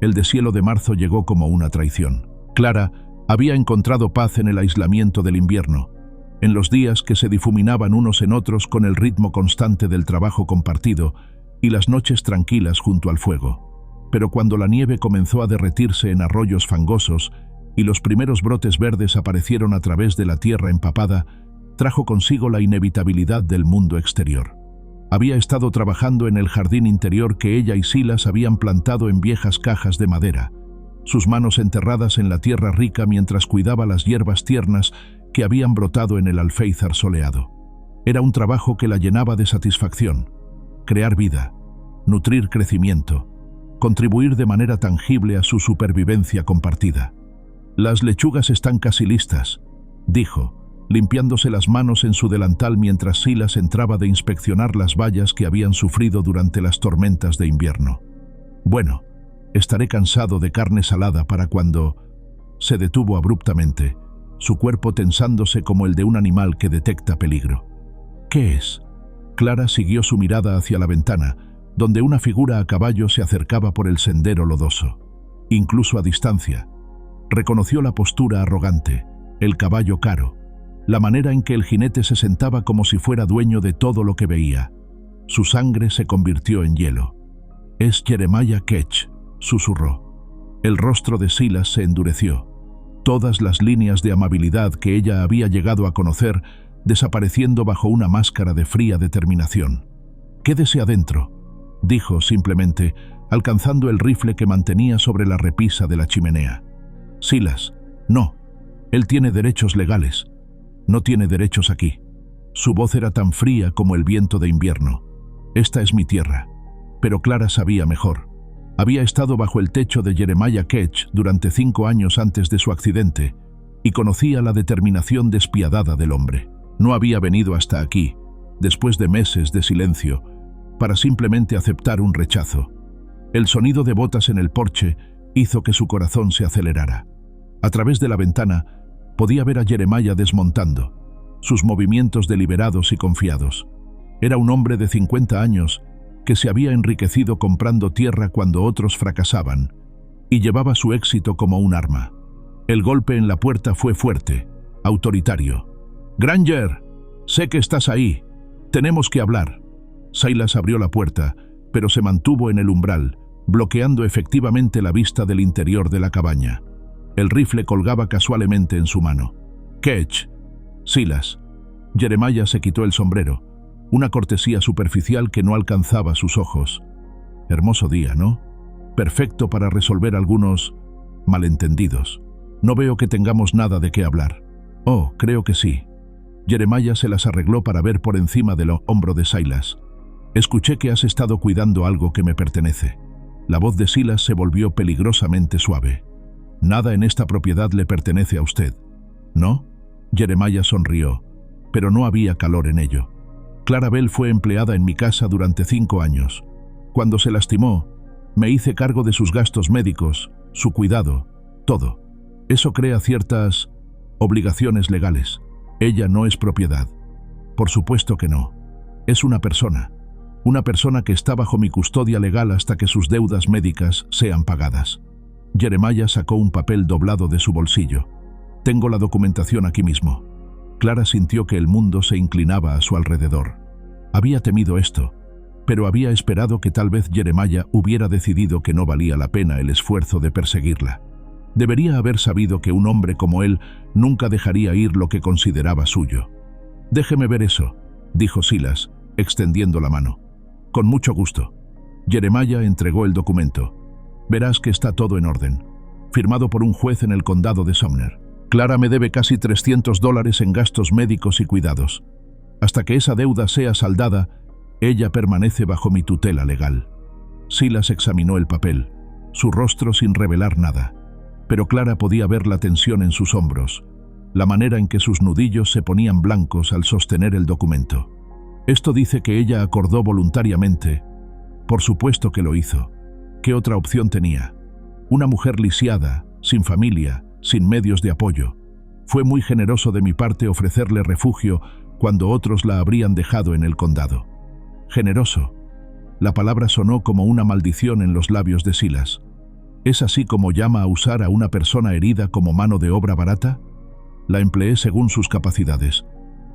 El deshielo de marzo llegó como una traición. Clara había encontrado paz en el aislamiento del invierno, en los días que se difuminaban unos en otros con el ritmo constante del trabajo compartido y las noches tranquilas junto al fuego. Pero cuando la nieve comenzó a derretirse en arroyos fangosos y los primeros brotes verdes aparecieron a través de la tierra empapada, trajo consigo la inevitabilidad del mundo exterior. Había estado trabajando en el jardín interior que ella y Silas habían plantado en viejas cajas de madera, sus manos enterradas en la tierra rica mientras cuidaba las hierbas tiernas que habían brotado en el alféizar soleado. Era un trabajo que la llenaba de satisfacción: crear vida, nutrir crecimiento, contribuir de manera tangible a su supervivencia compartida. «Las lechugas están casi listas», dijo, limpiándose las manos en su delantal mientras Silas entraba de inspeccionar las vallas que habían sufrido durante las tormentas de invierno. «Bueno, estaré cansado de carne salada para cuando...» Se detuvo abruptamente, su cuerpo tensándose como el de un animal que detecta peligro. «¿Qué es?». Clara siguió su mirada hacia la ventana, donde una figura a caballo se acercaba por el sendero lodoso. Incluso a distancia, reconoció la postura arrogante, el caballo caro, la manera en que el jinete se sentaba como si fuera dueño de todo lo que veía. Su sangre se convirtió en hielo. «Es Jeremiah Ketch», susurró. El rostro de Silas se endureció, todas las líneas de amabilidad que ella había llegado a conocer desapareciendo bajo una máscara de fría determinación. «Quédese adentro», dijo simplemente, alcanzando el rifle que mantenía sobre la repisa de la chimenea. «Silas, no. Él tiene derechos legales. No tiene derechos aquí». Su voz era tan fría como el viento de invierno. «Esta es mi tierra». Pero Clara sabía mejor. Había estado bajo el techo de Jeremiah Ketch durante 5 años antes de su accidente y conocía la determinación despiadada del hombre. No había venido hasta aquí, después de meses de silencio, para simplemente aceptar un rechazo. El sonido de botas en el porche hizo que su corazón se acelerara. A través de la ventana podía ver a Jeremiah desmontando, sus movimientos deliberados y confiados. Era un hombre de 50 años que se había enriquecido comprando tierra cuando otros fracasaban y llevaba su éxito como un arma. El golpe en la puerta fue fuerte, autoritario. «Granger, sé que estás ahí. Tenemos que hablar». Silas abrió la puerta, pero se mantuvo en el umbral, bloqueando efectivamente la vista del interior de la cabaña. El rifle colgaba casualmente en su mano. «Ketch». «Silas». Jeremiah se quitó el sombrero, una cortesía superficial que no alcanzaba sus ojos. «Hermoso día, ¿no? Perfecto para resolver algunos malentendidos. No veo que tengamos nada de qué hablar». «Oh, creo que sí». Jeremiah se las arregló para ver por encima del hombro de Silas. «Escuché que has estado cuidando algo que me pertenece». La voz de Silas se volvió peligrosamente suave. «Nada en esta propiedad le pertenece a usted, ¿no?» Jeremiah sonrió, pero no había calor en ello. «Clara Bell fue empleada en mi casa durante 5 años. Cuando se lastimó, me hice cargo de sus gastos médicos, su cuidado, todo. Eso crea ciertas obligaciones legales. Ella no es propiedad». «Por supuesto que no. Es una persona que está bajo mi custodia legal hasta que sus deudas médicas sean pagadas». Jeremiah sacó un papel doblado de su bolsillo. «Tengo la documentación aquí mismo». Clara sintió que el mundo se inclinaba a su alrededor. Había temido esto, pero había esperado que tal vez Jeremiah hubiera decidido que no valía la pena el esfuerzo de perseguirla. Debería haber sabido que un hombre como él nunca dejaría ir lo que consideraba suyo. «Déjeme ver eso», dijo Silas, extendiendo la mano. «Con mucho gusto». Jeremiah entregó el documento. «Verás que está todo en orden. Firmado por un juez en el condado de Sumner». Clara me debe casi $300 en gastos médicos y cuidados. Hasta que esa deuda sea saldada, ella permanece bajo mi tutela legal. Silas examinó el papel, su rostro sin revelar nada, pero Clara podía ver la tensión en sus hombros, la manera en que sus nudillos se ponían blancos al sostener el documento. Esto dice que ella acordó voluntariamente. Por supuesto que lo hizo. ¿Qué otra opción tenía? Una mujer lisiada, sin familia, sin medios de apoyo. Fue muy generoso de mi parte ofrecerle refugio cuando otros la habrían dejado en el condado. Generoso. La palabra sonó como una maldición en los labios de Silas. ¿Es así como llama a usar a una persona herida como mano de obra barata? La empleé según sus capacidades.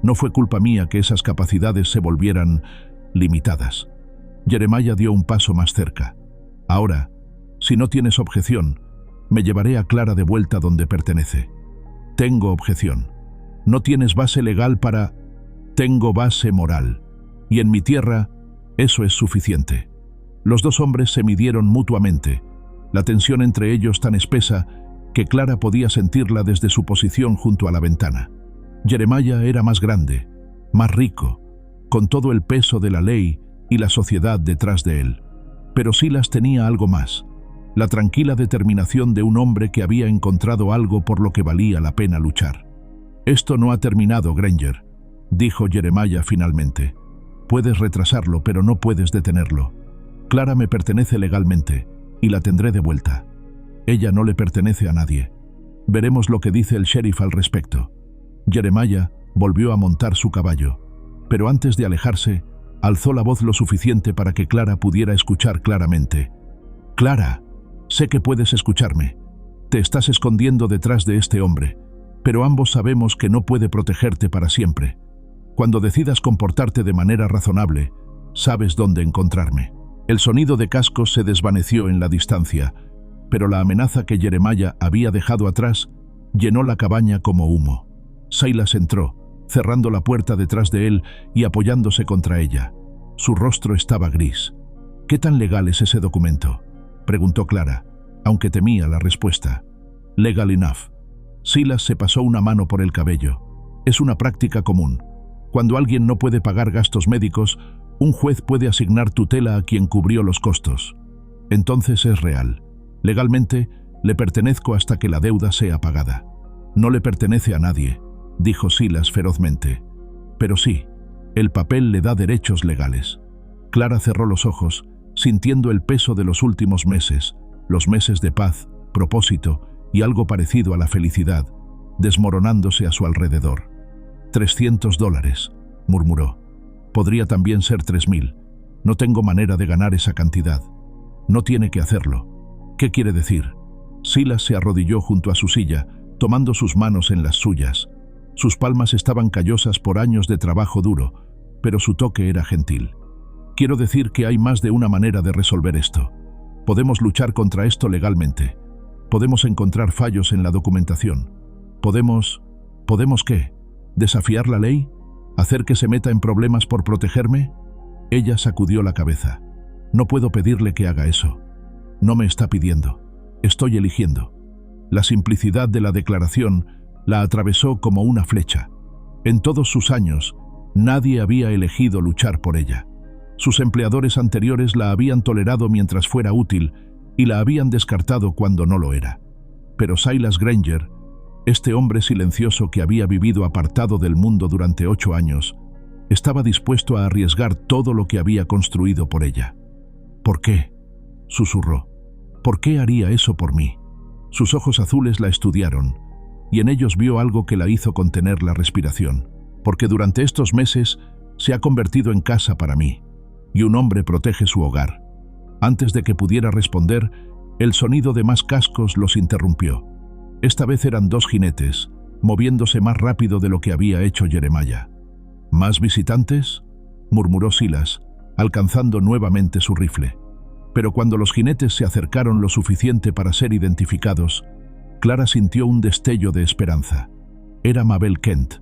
No fue culpa mía que esas capacidades se volvieran limitadas. Jeremiah dio un paso más cerca. Ahora, si no tienes objeción, me llevaré a Clara de vuelta donde pertenece. Tengo objeción. No tienes base legal para... Tengo base moral. Y en mi tierra, eso es suficiente. Los dos hombres se midieron mutuamente, la tensión entre ellos tan espesa que Clara podía sentirla desde su posición junto a la ventana. Jeremiah era más grande, más rico, con todo el peso de la ley y la sociedad detrás de él. Pero Silas tenía algo más, la tranquila determinación de un hombre que había encontrado algo por lo que valía la pena luchar. «Esto no ha terminado, Granger», dijo Jeremiah finalmente. «Puedes retrasarlo, pero no puedes detenerlo. Clara me pertenece legalmente, y la tendré de vuelta. Ella no le pertenece a nadie. Veremos lo que dice el sheriff al respecto». Jeremiah volvió a montar su caballo, pero antes de alejarse, alzó la voz lo suficiente para que Clara pudiera escuchar claramente. «Clara, sé que puedes escucharme. Te estás escondiendo detrás de este hombre, pero ambos sabemos que no puede protegerte para siempre. Cuando decidas comportarte de manera razonable, sabes dónde encontrarme». El sonido de cascos se desvaneció en la distancia, pero la amenaza que Jeremiah había dejado atrás llenó la cabaña como humo. Silas entró, cerrando la puerta detrás de él y apoyándose contra ella. Su rostro estaba gris. «¿Qué tan legal es ese documento?», preguntó Clara, aunque temía la respuesta. «Legal enough». Silas se pasó una mano por el cabello. «Es una práctica común. Cuando alguien no puede pagar gastos médicos, un juez puede asignar tutela a quien cubrió los costos. Entonces es real. Legalmente, le pertenezco hasta que la deuda sea pagada». «No le pertenece a nadie», dijo Silas ferozmente. «Pero sí, el papel le da derechos legales». Clara cerró los ojos, sintiendo el peso de los últimos meses, los meses de paz, propósito y algo parecido a la felicidad, desmoronándose a su alrededor. $300, murmuró. «Podría también ser 3.000. No tengo manera de ganar esa cantidad». «No tiene que hacerlo». «¿Qué quiere decir?». Silas se arrodilló junto a su silla, tomando sus manos en las suyas. Sus palmas estaban callosas por años de trabajo duro, pero su toque era gentil. «Quiero decir que hay más de una manera de resolver esto. Podemos luchar contra esto legalmente. Podemos encontrar fallos en la documentación. ¿Podemos qué? ¿Desafiar la ley? ¿Hacer que se meta en problemas por protegerme?». Ella sacudió la cabeza. «No puedo pedirle que haga eso. No me está pidiendo. Estoy eligiendo». La simplicidad de la declaración la atravesó como una flecha. En todos sus años, nadie había elegido luchar por ella. Sus empleadores anteriores la habían tolerado mientras fuera útil y la habían descartado cuando no lo era. Pero Silas Granger, este hombre silencioso que había vivido apartado del mundo durante 8 años, estaba dispuesto a arriesgar todo lo que había construido por ella. «¿Por qué?», susurró. «¿Por qué haría eso por mí?». Sus ojos azules la estudiaron, y en ellos vio algo que la hizo contener la respiración. «Porque durante estos meses se ha convertido en casa para mí, y un hombre protege su hogar». Antes de que pudiera responder, el sonido de más cascos los interrumpió. Esta vez eran 2 jinetes, moviéndose más rápido de lo que había hecho Jeremiah. «¿Más visitantes?», murmuró Silas, alcanzando nuevamente su rifle. Pero cuando los jinetes se acercaron lo suficiente para ser identificados, Clara sintió un destello de esperanza. Era Mabel Kent,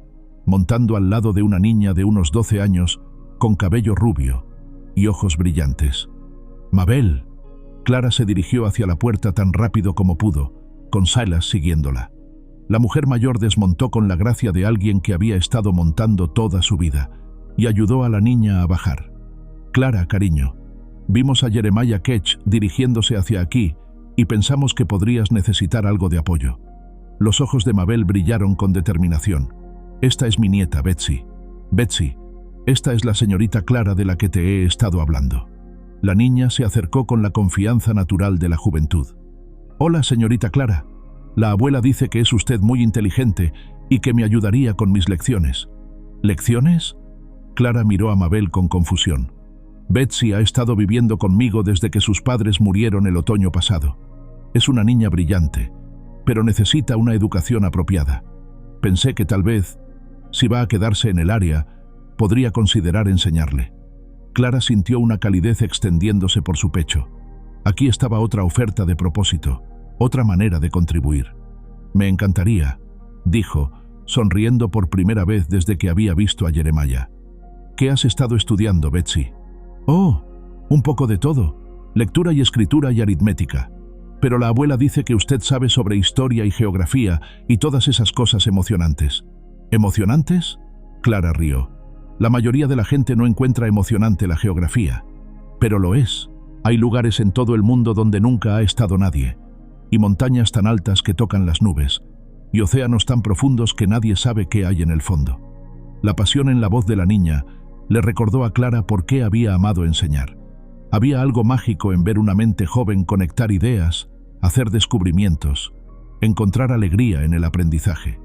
montando al lado de una niña de unos 12 años, con cabello rubio y ojos brillantes. «Mabel». Clara se dirigió hacia la puerta tan rápido como pudo, con Silas siguiéndola. La mujer mayor desmontó con la gracia de alguien que había estado montando toda su vida y ayudó a la niña a bajar. Clara, cariño, vimos a Jeremiah Ketch dirigiéndose hacia aquí y pensamos que podrías necesitar algo de apoyo. Los ojos de Mabel brillaron con determinación. Esta es mi nieta, Betsy. Betsy, esta es la señorita Clara de la que te he estado hablando. La niña se acercó con la confianza natural de la juventud. Hola, señorita Clara. La abuela dice que es usted muy inteligente y que me ayudaría con mis lecciones. ¿Lecciones? Clara miró a Mabel con confusión. Betsy ha estado viviendo conmigo desde que sus padres murieron el otoño pasado. Es una niña brillante, pero necesita una educación apropiada. Pensé que tal vez, si va a quedarse en el área, podría considerar enseñarle. Clara sintió una calidez extendiéndose por su pecho. Aquí estaba otra oferta de propósito, otra manera de contribuir. Me encantaría, dijo, sonriendo por primera vez desde que había visto a Jeremiah. ¿Qué has estado estudiando, Betsy? Oh, un poco de todo, lectura y escritura y aritmética. Pero la abuela dice que usted sabe sobre historia y geografía y todas esas cosas emocionantes. ¿Emocionantes? Clara rió. La mayoría de la gente no encuentra emocionante la geografía. Pero lo es. Hay lugares en todo el mundo donde nunca ha estado nadie. Y montañas tan altas que tocan las nubes. Y océanos tan profundos que nadie sabe qué hay en el fondo. La pasión en la voz de la niña le recordó a Clara por qué había amado enseñar. Había algo mágico en ver una mente joven conectar ideas, hacer descubrimientos, encontrar alegría en el aprendizaje.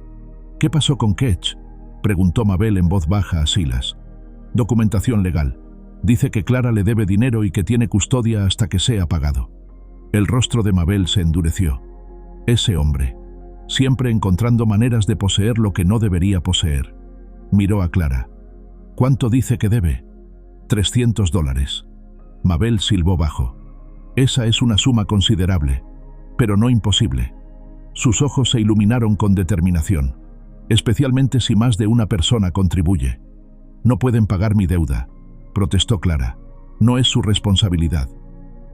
¿Qué pasó con Ketch?, preguntó Mabel en voz baja a Silas. Documentación legal. Dice que Clara le debe dinero y que tiene custodia hasta que sea pagado. El rostro de Mabel se endureció. Ese hombre, siempre encontrando maneras de poseer lo que no debería poseer. Miró a Clara. ¿Cuánto dice que debe? $300. Mabel silbó bajo. Esa es una suma considerable, pero no imposible. Sus ojos se iluminaron con determinación, especialmente si más de una persona contribuye. No pueden pagar mi deuda, protestó Clara. No es su responsabilidad.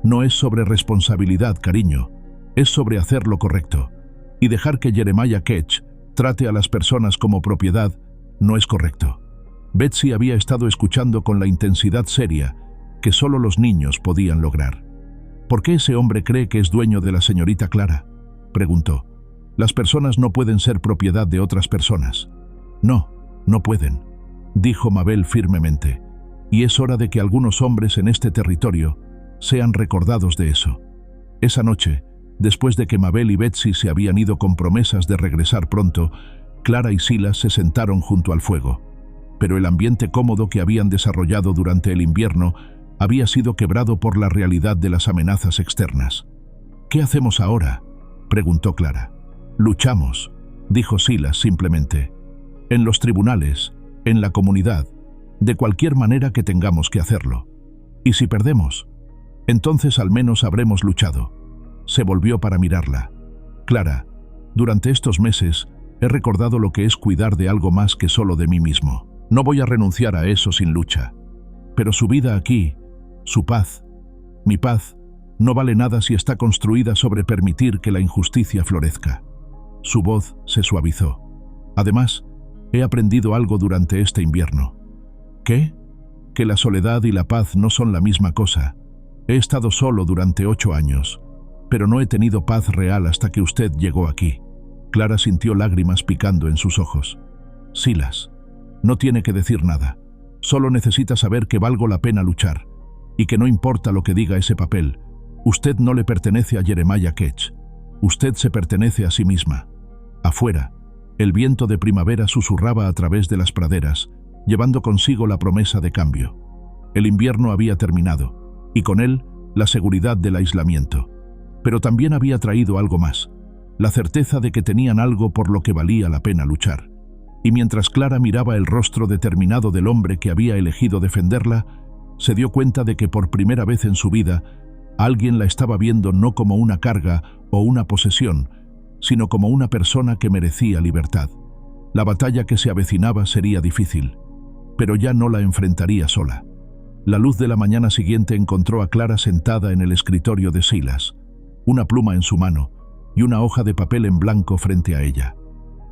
No es sobre responsabilidad, cariño. Es sobre hacer lo correcto. Y dejar que Jeremiah Ketch trate a las personas como propiedad no es correcto. Betsy había estado escuchando con la intensidad seria que solo los niños podían lograr. ¿Por qué ese hombre cree que es dueño de la señorita Clara?, preguntó. Las personas no pueden ser propiedad de otras personas. No, no pueden, dijo Mabel firmemente. Y es hora de que algunos hombres en este territorio sean recordados de eso. Esa noche, después de que Mabel y Betsy se habían ido con promesas de regresar pronto, Clara y Silas se sentaron junto al fuego. Pero el ambiente cómodo que habían desarrollado durante el invierno había sido quebrado por la realidad de las amenazas externas. ¿Qué hacemos ahora?, preguntó Clara. Luchamos, dijo Silas simplemente. En los tribunales, en la comunidad, de cualquier manera que tengamos que hacerlo. ¿Y si perdemos? Entonces al menos habremos luchado. Se volvió para mirarla. Clara, durante estos meses he recordado lo que es cuidar de algo más que solo de mí mismo. No voy a renunciar a eso sin lucha. Pero su vida aquí, su paz, mi paz, no vale nada si está construida sobre permitir que la injusticia florezca. Su voz se suavizó. Además, he aprendido algo durante este invierno. ¿Qué? Que la soledad y la paz no son la misma cosa. He estado solo durante 8 años, pero no he tenido paz real hasta que usted llegó aquí. Clara sintió lágrimas picando en sus ojos. Silas, no tiene que decir nada. Solo necesita saber que valgo la pena luchar, y que no importa lo que diga ese papel, usted no le pertenece a Jeremiah Ketch. Usted se pertenece a sí misma. Afuera, el viento de primavera susurraba a través de las praderas, llevando consigo la promesa de cambio. El invierno había terminado, y con él, la seguridad del aislamiento. Pero también había traído algo más, la certeza de que tenían algo por lo que valía la pena luchar. Y mientras Clara miraba el rostro determinado del hombre que había elegido defenderla, se dio cuenta de que por primera vez en su vida, alguien la estaba viendo no como una carga o una posesión, sino como una persona que merecía libertad. La batalla que se avecinaba sería difícil, pero ya no la enfrentaría sola. La luz de la mañana siguiente encontró a Clara sentada en el escritorio de Silas, una pluma en su mano y una hoja de papel en blanco frente a ella.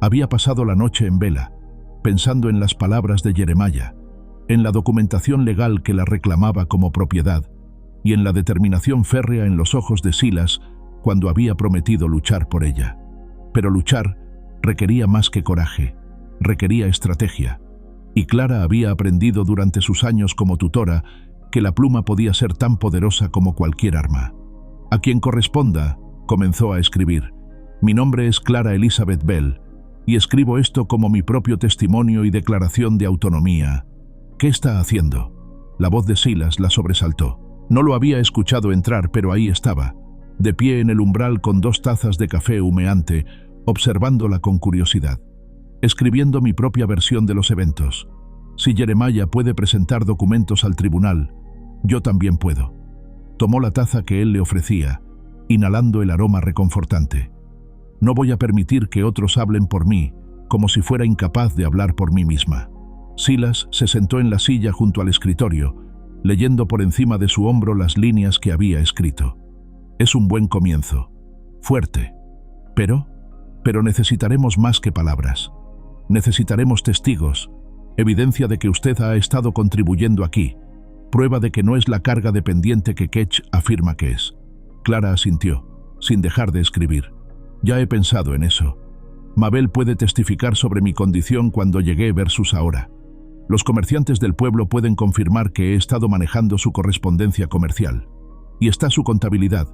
Había pasado la noche en vela, pensando en las palabras de Jeremiah, en la documentación legal que la reclamaba como propiedad y en la determinación férrea en los ojos de Silas cuando había prometido luchar por ella. Pero luchar requería más que coraje, requería estrategia, y Clara había aprendido durante sus años como tutora que la pluma podía ser tan poderosa como cualquier arma. A quien corresponda, comenzó a escribir. Mi nombre es Clara Elizabeth Bell, y escribo esto como mi propio testimonio y declaración de autonomía. ¿Qué está haciendo? La voz de Silas la sobresaltó. No lo había escuchado entrar, pero ahí estaba, de pie en el umbral con 2 tazas de café humeante, observándola con curiosidad. Escribiendo mi propia versión de los eventos. Si Jeremiah puede presentar documentos al tribunal, yo también puedo. Tomó la taza que él le ofrecía, inhalando el aroma reconfortante. No voy a permitir que otros hablen por mí, como si fuera incapaz de hablar por mí misma. Silas se sentó en la silla junto al escritorio, leyendo por encima de su hombro las líneas que había escrito. Es un buen comienzo. Fuerte. Pero necesitaremos más que palabras. Necesitaremos testigos, evidencia de que usted ha estado contribuyendo aquí, prueba de que no es la carga dependiente que Ketch afirma que es. Clara asintió, sin dejar de escribir. Ya he pensado en eso. Mabel puede testificar sobre mi condición cuando llegué versus ahora. Los comerciantes del pueblo pueden confirmar que he estado manejando su correspondencia comercial. Y está su contabilidad.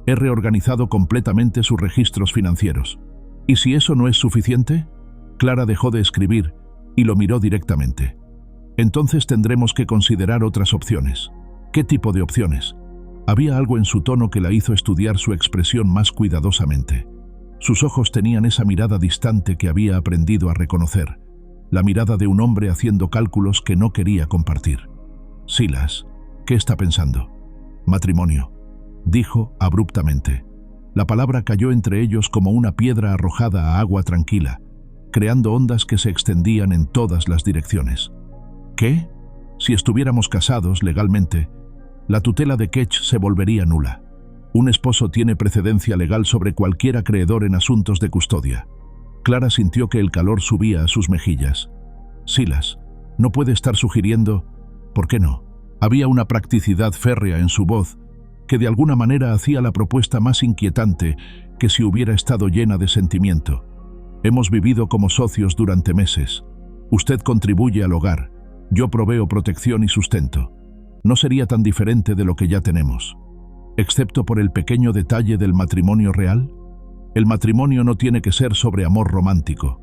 He reorganizado completamente sus registros financieros. ¿Y si eso no es suficiente? Clara dejó de escribir y lo miró directamente. Entonces tendremos que considerar otras opciones. ¿Qué tipo de opciones? Había algo en su tono que la hizo estudiar su expresión más cuidadosamente. Sus ojos tenían esa mirada distante que había aprendido a reconocer, la mirada de un hombre haciendo cálculos que no quería compartir. Silas, ¿qué está pensando? Matrimonio, dijo abruptamente. La palabra cayó entre ellos como una piedra arrojada a agua tranquila, creando ondas que se extendían en todas las direcciones. ¿Qué? Si estuviéramos casados legalmente, la tutela de Ketch se volvería nula. Un esposo tiene precedencia legal sobre cualquier acreedor en asuntos de custodia. Clara sintió que el calor subía a sus mejillas. Silas, no puede estar sugiriendo... ¿Por qué no? Había una practicidad férrea en su voz que de alguna manera hacía la propuesta más inquietante que si hubiera estado llena de sentimiento. Hemos vivido como socios durante meses. Usted contribuye al hogar. Yo proveo protección y sustento. No sería tan diferente de lo que ya tenemos. Excepto por el pequeño detalle del matrimonio real. El matrimonio no tiene que ser sobre amor romántico.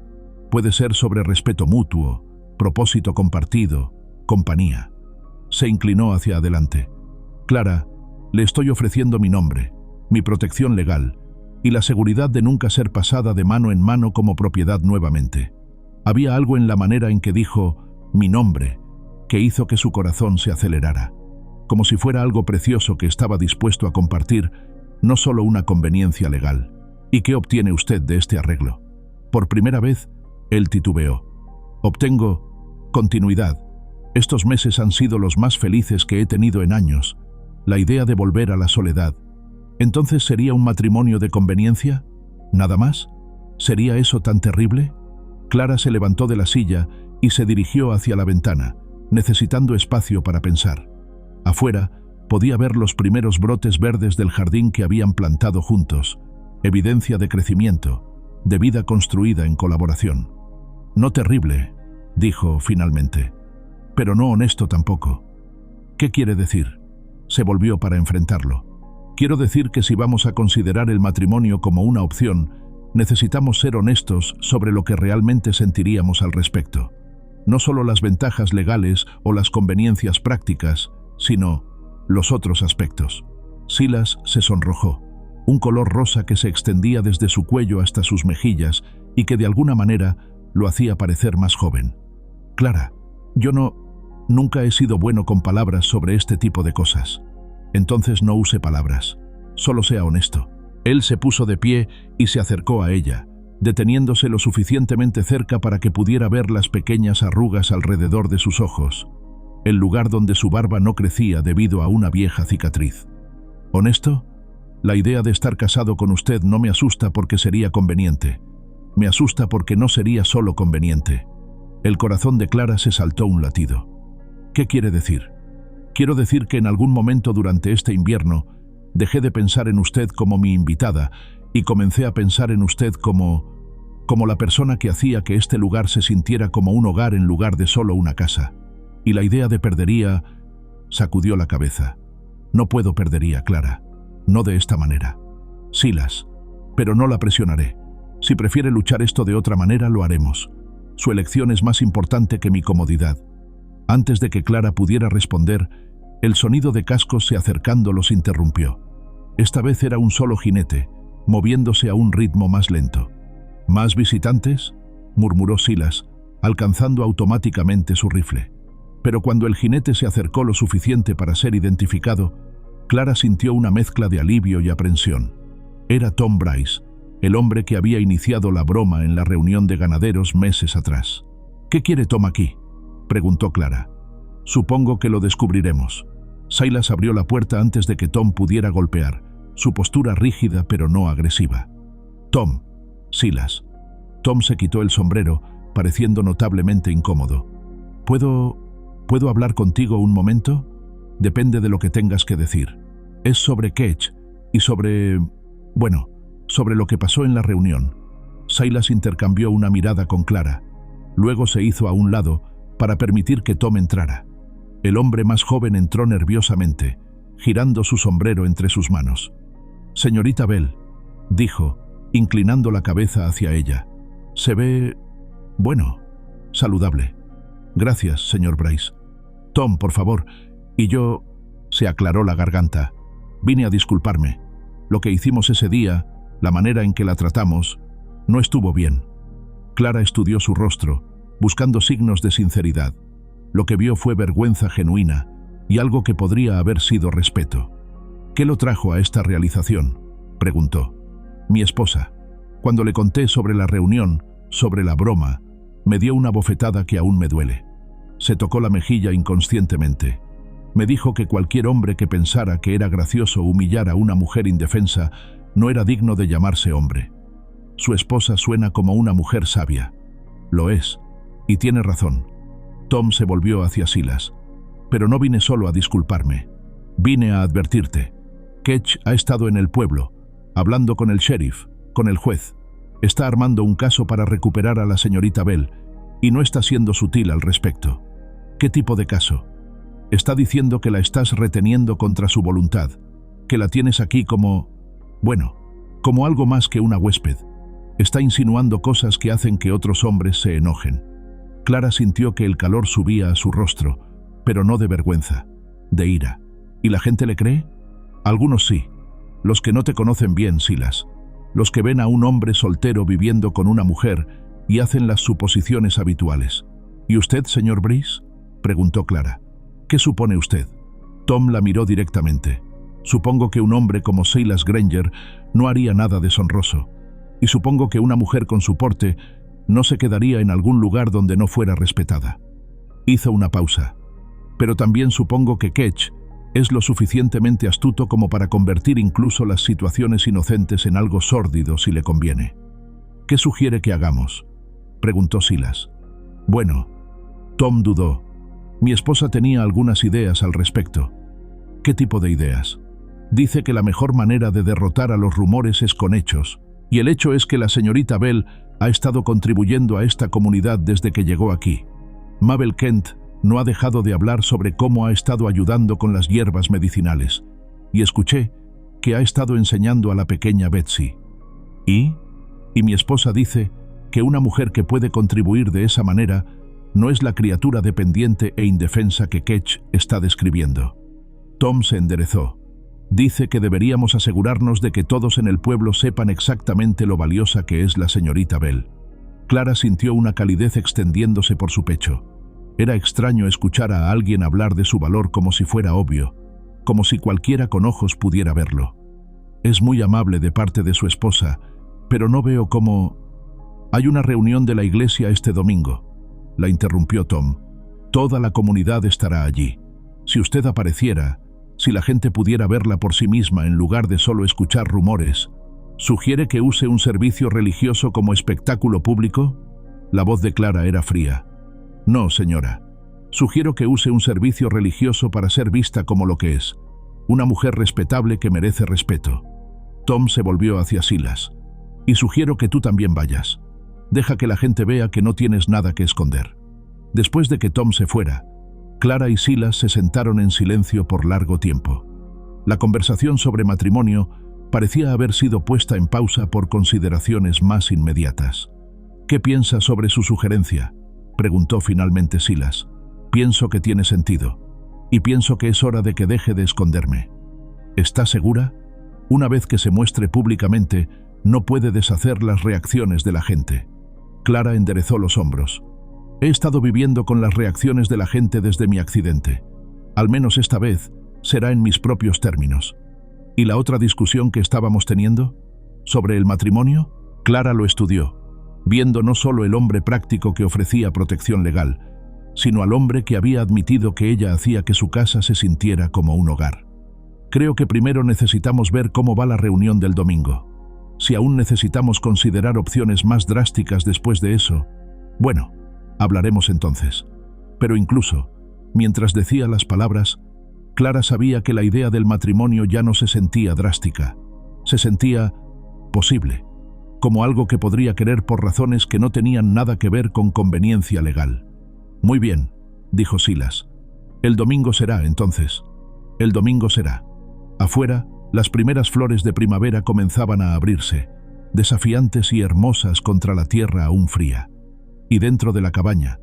Puede ser sobre respeto mutuo, propósito compartido, compañía. Se inclinó hacia adelante. Clara, le estoy ofreciendo mi nombre, mi protección legal y la seguridad de nunca ser pasada de mano en mano como propiedad nuevamente. Había algo en la manera en que dijo mi nombre que hizo que su corazón se acelerara, como si fuera algo precioso que estaba dispuesto a compartir, no solo una conveniencia legal. ¿Y qué obtiene usted de este arreglo? Por primera vez, él titubeó. Obtengo continuidad. Estos meses han sido los más felices que he tenido en años. La idea de volver a la soledad. ¿Entonces sería un matrimonio de conveniencia? ¿Nada más? ¿Sería eso tan terrible? Clara se levantó de la silla y se dirigió hacia la ventana, necesitando espacio para pensar. Afuera, podía ver los primeros brotes verdes del jardín que habían plantado juntos, evidencia de crecimiento, de vida construida en colaboración. No terrible, dijo finalmente, pero no honesto tampoco. ¿Qué quiere decir? Se volvió para enfrentarlo. Quiero decir que si vamos a considerar el matrimonio como una opción, necesitamos ser honestos sobre lo que realmente sentiríamos al respecto. No solo las ventajas legales o las conveniencias prácticas, sino los otros aspectos. Silas se sonrojó, un color rosa que se extendía desde su cuello hasta sus mejillas y que de alguna manera lo hacía parecer más joven. Clara, yo nunca he sido bueno con palabras sobre este tipo de cosas. Entonces no use palabras, solo sea honesto. Él se puso de pie y se acercó a ella, deteniéndose lo suficientemente cerca para que pudiera ver las pequeñas arrugas alrededor de sus ojos, el lugar donde su barba no crecía debido a una vieja cicatriz. ¿Honesto? La idea de estar casado con usted no me asusta porque sería conveniente. Me asusta porque no sería solo conveniente. El corazón de Clara se saltó un latido. ¿Qué quiere decir? Quiero decir que en algún momento durante este invierno dejé de pensar en usted como mi invitada y comencé a pensar en usted como la persona que hacía que este lugar se sintiera como un hogar en lugar de solo una casa. Y la idea de perdería... Sacudió la cabeza. No puedo perdería, Clara. No de esta manera. Silas. Pero no la presionaré. Si prefiere luchar esto de otra manera, lo haremos. Su elección es más importante que mi comodidad. Antes de que Clara pudiera responder, el sonido de cascos se acercando los interrumpió. Esta vez era un solo jinete, moviéndose a un ritmo más lento. ¿Más visitantes?, murmuró Silas, alcanzando automáticamente su rifle. Pero cuando el jinete se acercó lo suficiente para ser identificado, Clara sintió una mezcla de alivio y aprensión. Era Tom Bryce, el hombre que había iniciado la broma en la reunión de ganaderos meses atrás. ¿Qué quiere Tom aquí?, preguntó Clara. Supongo que lo descubriremos. Silas abrió la puerta antes de que Tom pudiera golpear, su postura rígida pero no agresiva. Tom. Silas. Tom se quitó el sombrero, pareciendo notablemente incómodo. ¿Puedo hablar contigo un momento? Depende de lo que tengas que decir. Es sobre Ketch y sobre lo que pasó en la reunión. Silas intercambió una mirada con Clara. Luego se hizo a un lado para permitir que Tom entrara. El hombre más joven entró nerviosamente, girando su sombrero entre sus manos. «Señorita Bell», dijo, inclinando la cabeza hacia ella. «Se ve... saludable». «Gracias, señor Bryce». «Tom, por favor». «Y yo...» Se aclaró la garganta. «Vine a disculparme. Lo que hicimos ese día, la manera en que la tratamos, no estuvo bien». Clara estudió su rostro, buscando signos de sinceridad. Lo que vio fue vergüenza genuina y algo que podría haber sido respeto. «¿Qué lo trajo a esta realización?», preguntó. «Mi esposa. Cuando le conté sobre la reunión, sobre la broma, me dio una bofetada que aún me duele. Se tocó la mejilla inconscientemente. Me dijo que cualquier hombre que pensara que era gracioso humillar a una mujer indefensa no era digno de llamarse hombre. Su esposa suena como una mujer sabia. Lo es, y tiene razón». Tom se volvió hacia Silas. «Pero no vine solo a disculparme. Vine a advertirte. Ketch ha estado en el pueblo, hablando con el sheriff, con el juez. Está armando un caso para recuperar a la señorita Bell, y no está siendo sutil al respecto». «¿Qué tipo de caso?». «Está diciendo que la estás reteniendo contra su voluntad, que la tienes aquí como algo más que una huésped. Está insinuando cosas que hacen que otros hombres se enojen». Clara sintió que el calor subía a su rostro, pero no de vergüenza, de ira. ¿Y la gente le cree? Algunos sí. Los que no te conocen bien, Silas. Los que ven a un hombre soltero viviendo con una mujer y hacen las suposiciones habituales. ¿Y usted, señor Bryce?, preguntó Clara. «¿Qué supone usted?». Tom la miró directamente. «Supongo que un hombre como Silas Granger no haría nada deshonroso. Y supongo que una mujer con su porte no se quedaría en algún lugar donde no fuera respetada». Hizo una pausa. «Pero también supongo que Ketch es lo suficientemente astuto como para convertir incluso las situaciones inocentes en algo sórdido si le conviene». «¿Qué sugiere que hagamos?», preguntó Silas. Tom dudó. «Mi esposa tenía algunas ideas al respecto». «¿Qué tipo de ideas?». «Dice que la mejor manera de derrotar a los rumores es con hechos, y el hecho es que la señorita Bell ha estado contribuyendo a esta comunidad desde que llegó aquí. Mabel Kent no ha dejado de hablar sobre cómo ha estado ayudando con las hierbas medicinales, y escuché que ha estado enseñando a la pequeña Betsy. Y mi esposa dice que una mujer que puede contribuir de esa manera no es la criatura dependiente e indefensa que Ketch está describiendo». Tom se enderezó. «Dice que deberíamos asegurarnos de que todos en el pueblo sepan exactamente lo valiosa que es la señorita Bell». Clara sintió una calidez extendiéndose por su pecho. Era extraño escuchar a alguien hablar de su valor como si fuera obvio, como si cualquiera con ojos pudiera verlo. «Es muy amable de parte de su esposa, pero no veo cómo...». «Hay una reunión de la iglesia este domingo», la interrumpió Tom. «Toda la comunidad estará allí. Si usted apareciera, si la gente pudiera verla por sí misma en lugar de solo escuchar rumores, ¿Sugiere que use un servicio religioso como espectáculo público? La voz de Clara era fría. No, señora. Sugiero que use un servicio religioso para ser vista como lo que es, una mujer respetable que merece respeto. Tom se volvió hacia Silas. Y sugiero que tú también vayas. Deja que la gente vea que no tienes nada que esconder. Después de que Tom se fuera, Clara y Silas se sentaron en silencio por largo tiempo. La conversación sobre matrimonio parecía haber sido puesta en pausa por consideraciones más inmediatas. ¿Qué piensas sobre su sugerencia?, preguntó finalmente Silas. Pienso que tiene sentido, y pienso que es hora de que deje de esconderme. ¿Está segura? Una vez que se muestre públicamente, no puede deshacer las reacciones de la gente. Clara enderezó los hombros. He estado viviendo con las reacciones de la gente desde mi accidente. Al menos esta vez será en mis propios términos. ¿Y la otra discusión que estábamos teniendo? ¿Sobre el matrimonio? Clara lo estudió, viendo no solo el hombre práctico que ofrecía protección legal, sino al hombre que había admitido que ella hacía que su casa se sintiera como un hogar. Creo que primero necesitamos ver cómo va la reunión del domingo. Si aún necesitamos considerar opciones más drásticas después de eso, bueno, hablaremos entonces. Pero incluso, mientras decía las palabras, Clara sabía que la idea del matrimonio ya no se sentía drástica. Se sentía posible, como algo que podría querer por razones que no tenían nada que ver con conveniencia legal. Muy bien, dijo Silas. El domingo será, entonces. El domingo será. Afuera, las primeras flores de primavera comenzaban a abrirse, desafiantes y hermosas contra la tierra aún fría. Y dentro de la cabaña,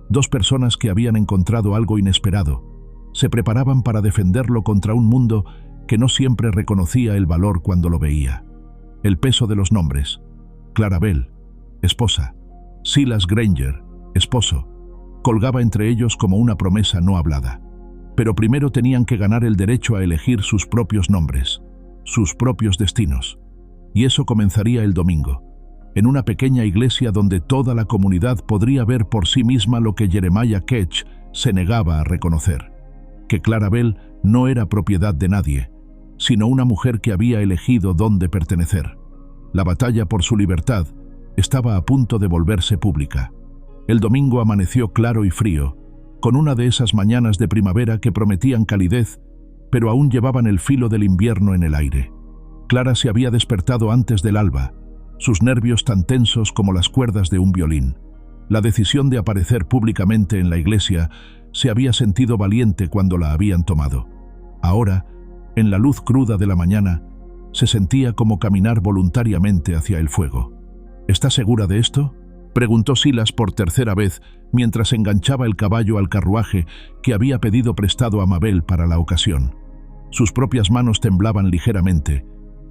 dos personas que habían encontrado algo inesperado se preparaban para defenderlo contra un mundo que no siempre reconocía el valor cuando lo veía. El peso de los nombres: Clara Bell, esposa; Silas Granger, esposo, colgaba entre ellos como una promesa no hablada. Pero primero tenían que ganar el derecho a elegir sus propios nombres, sus propios destinos. Y eso comenzaría el domingo, en una pequeña iglesia donde toda la comunidad podría ver por sí misma lo que Jeremiah Ketch se negaba a reconocer: que Clara Bell no era propiedad de nadie, sino una mujer que había elegido dónde pertenecer. La batalla por su libertad estaba a punto de volverse pública. El domingo amaneció claro y frío, con una de esas mañanas de primavera que prometían calidez, pero aún llevaban el filo del invierno en el aire. Clara se había despertado antes del alba, sus nervios tan tensos como las cuerdas de un violín. La decisión de aparecer públicamente en la iglesia se había sentido valiente cuando la habían tomado. Ahora, en la luz cruda de la mañana, se sentía como caminar voluntariamente hacia el fuego. ¿Está segura de esto?, preguntó Silas por tercera vez mientras enganchaba el caballo al carruaje que había pedido prestado a Mabel para la ocasión. Sus propias manos temblaban ligeramente,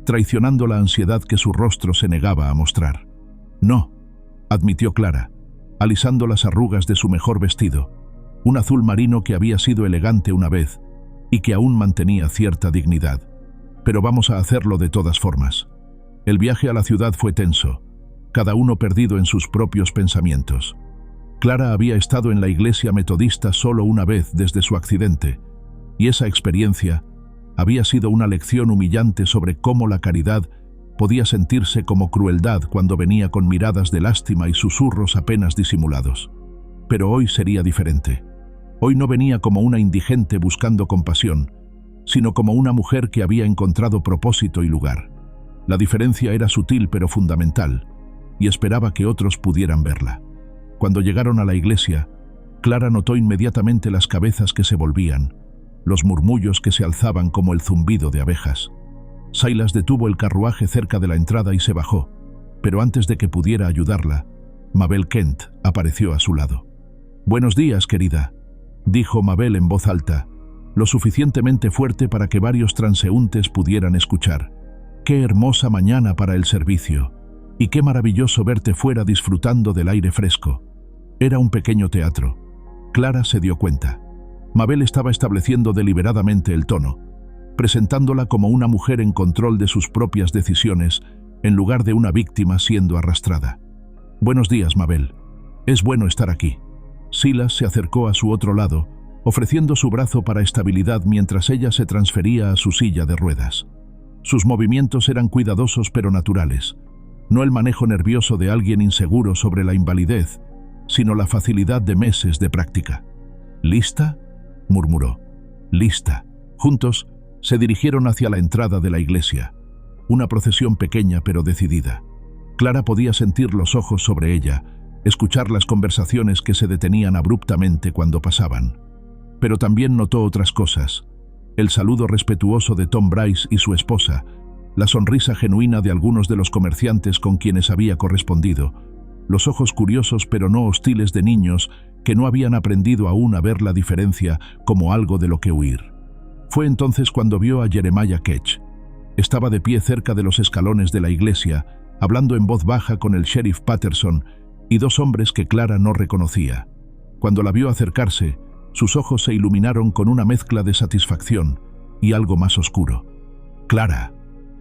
traicionando la ansiedad que su rostro se negaba a mostrar. No, admitió Clara, alisando las arrugas de su mejor vestido, un azul marino que había sido elegante una vez y que aún mantenía cierta dignidad. Pero vamos a hacerlo de todas formas. El viaje a la ciudad fue tenso, cada uno perdido en sus propios pensamientos. Clara había estado en la iglesia metodista solo una vez desde su accidente, y esa experiencia había sido una lección humillante sobre cómo la caridad podía sentirse como crueldad cuando venía con miradas de lástima y susurros apenas disimulados. Pero hoy sería diferente. Hoy no venía como una indigente buscando compasión, sino como una mujer que había encontrado propósito y lugar. La diferencia era sutil pero fundamental, y esperaba que otros pudieran verla. Cuando llegaron a la iglesia, Clara notó inmediatamente las cabezas que se volvían, los murmullos que se alzaban como el zumbido de abejas. Silas detuvo el carruaje cerca de la entrada y se bajó, pero antes de que pudiera ayudarla, Mabel Kent apareció a su lado. «Buenos días, querida», dijo Mabel en voz alta, lo suficientemente fuerte para que varios transeúntes pudieran escuchar. «Qué hermosa mañana para el servicio, y qué maravilloso verte fuera disfrutando del aire fresco». Era un pequeño teatro. Clara se dio cuenta. Mabel estaba estableciendo deliberadamente el tono, presentándola como una mujer en control de sus propias decisiones, en lugar de una víctima siendo arrastrada. «Buenos días, Mabel. Es bueno estar aquí». Silas se acercó a su otro lado, ofreciendo su brazo para estabilidad mientras ella se transfería a su silla de ruedas. Sus movimientos eran cuidadosos pero naturales. No el manejo nervioso de alguien inseguro sobre la invalidez, sino la facilidad de meses de práctica. ¿Lista?, murmuró. «Lista». Juntos se dirigieron hacia la entrada de la iglesia. Una procesión pequeña pero decidida. Clara podía sentir los ojos sobre ella, escuchar las conversaciones que se detenían abruptamente cuando pasaban. Pero también notó otras cosas: el saludo respetuoso de Tom Bryce y su esposa, la sonrisa genuina de algunos de los comerciantes con quienes había correspondido, los ojos curiosos pero no hostiles de niños que no habían aprendido aún a ver la diferencia como algo de lo que huir. Fue entonces cuando vio a Jeremiah Ketch. Estaba de pie cerca de los escalones de la iglesia, hablando en voz baja con el sheriff Patterson y dos hombres que Clara no reconocía. Cuando la vio acercarse, sus ojos se iluminaron con una mezcla de satisfacción y algo más oscuro. «Clara».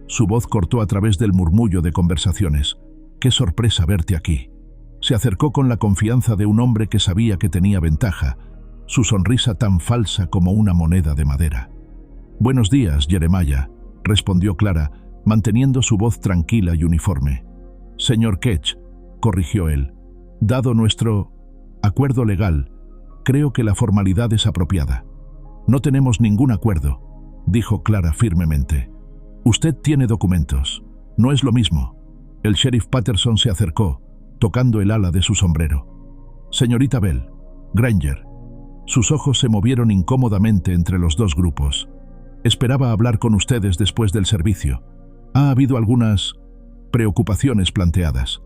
Su voz cortó a través del murmullo de conversaciones. «Qué sorpresa verte aquí». Se acercó con la confianza de un hombre que sabía que tenía ventaja, su sonrisa tan falsa como una moneda de madera. «Buenos días, Jeremiah», respondió Clara, manteniendo su voz tranquila y uniforme. «Señor Ketch», corrigió él, «dado nuestro acuerdo legal, creo que la formalidad es apropiada». «No tenemos ningún acuerdo», dijo Clara firmemente. «Usted tiene documentos. No es lo mismo». El sheriff Patterson se acercó, tocando el ala de su sombrero. «Señorita Bell, Granger». Sus ojos se movieron incómodamente entre los dos grupos. «Esperaba hablar con ustedes después del servicio. Ha habido algunas preocupaciones planteadas».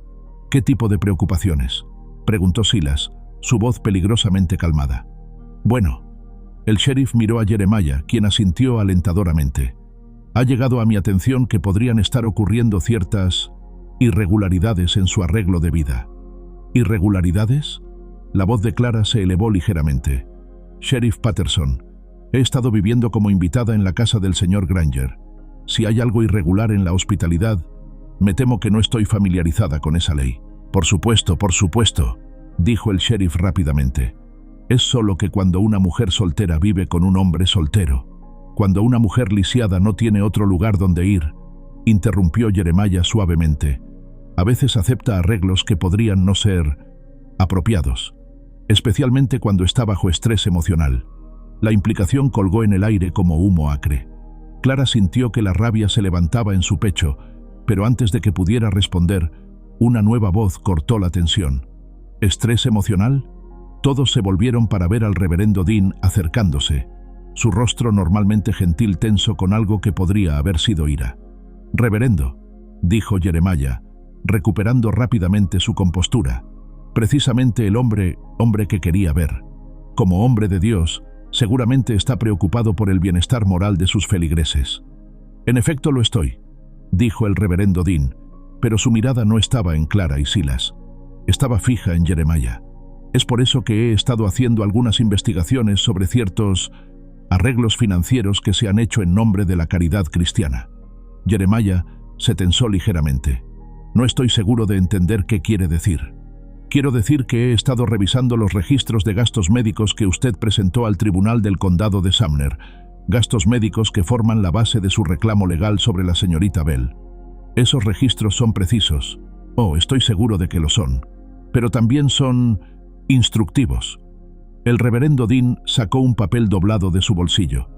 «¿Qué tipo de preocupaciones?», preguntó Silas, su voz peligrosamente calmada. «Bueno». El sheriff miró a Jeremiah, quien asintió alentadoramente. «Ha llegado a mi atención que podrían estar ocurriendo ciertas irregularidades en su arreglo de vida». «¿Irregularidades?». La voz de Clara se elevó ligeramente. «Sheriff Patterson, he estado viviendo como invitada en la casa del señor Granger. Si hay algo irregular en la hospitalidad, me temo que no estoy familiarizada con esa ley». Por supuesto», dijo el sheriff rápidamente. «Es solo que cuando una mujer soltera vive con un hombre soltero, cuando una mujer lisiada no tiene otro lugar donde ir», interrumpió Jeremiah suavemente, «a veces acepta arreglos que podrían no ser apropiados, especialmente cuando está bajo estrés emocional». La implicación colgó en el aire como humo acre. Clara sintió que la rabia se levantaba en su pecho, pero antes de que pudiera responder, una nueva voz cortó la tensión. «¿Estrés emocional?». Todos se volvieron para ver al reverendo Dean acercándose, su rostro normalmente gentil tenso con algo que podría haber sido ira. «Reverendo», dijo Jeremiah, recuperando rápidamente su compostura, «precisamente el hombre que quería ver. Como hombre de Dios, seguramente está preocupado por el bienestar moral de sus feligreses». «En efecto lo estoy», dijo el reverendo Dean, pero su mirada no estaba en Clara y Silas. Estaba fija en Jeremiah. «Es por eso que he estado haciendo algunas investigaciones sobre ciertos arreglos financieros que se han hecho en nombre de la caridad cristiana». Jeremiah se tensó ligeramente. «No estoy seguro de entender qué quiere decir». «Quiero decir que he estado revisando los registros de gastos médicos que usted presentó al tribunal del condado de Sumner, gastos médicos que forman la base de su reclamo legal sobre la señorita Bell. Esos registros son precisos. Oh, estoy seguro de que lo son. Pero también son instructivos». El reverendo Dean sacó un papel doblado de su bolsillo.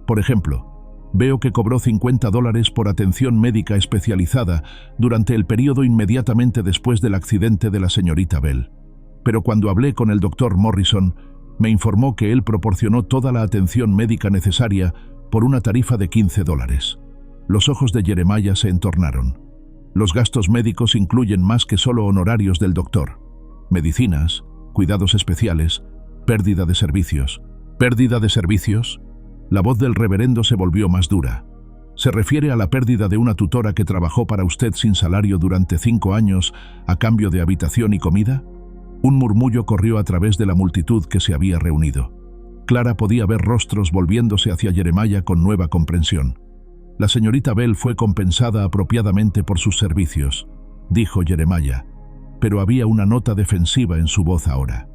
«Por ejemplo, veo que cobró $50 por atención médica especializada durante el periodo inmediatamente después del accidente de la señorita Bell. Pero cuando hablé con el doctor Morrison, me informó que él proporcionó toda la atención médica necesaria por una tarifa de $15. Los ojos de Jeremiah se entornaron. Los gastos médicos incluyen más que solo honorarios del doctor. Medicinas, cuidados especiales, pérdida de servicios. ¿Pérdida de servicios? La voz del reverendo se volvió más dura. ¿Se refiere a la pérdida de una tutora que trabajó para usted sin salario durante 5 años a cambio de habitación y comida? Un murmullo corrió a través de la multitud que se había reunido. Clara podía ver rostros volviéndose hacia Jeremiah con nueva comprensión. «La señorita Bell fue compensada apropiadamente por sus servicios», dijo Jeremiah, pero había una nota defensiva en su voz ahora.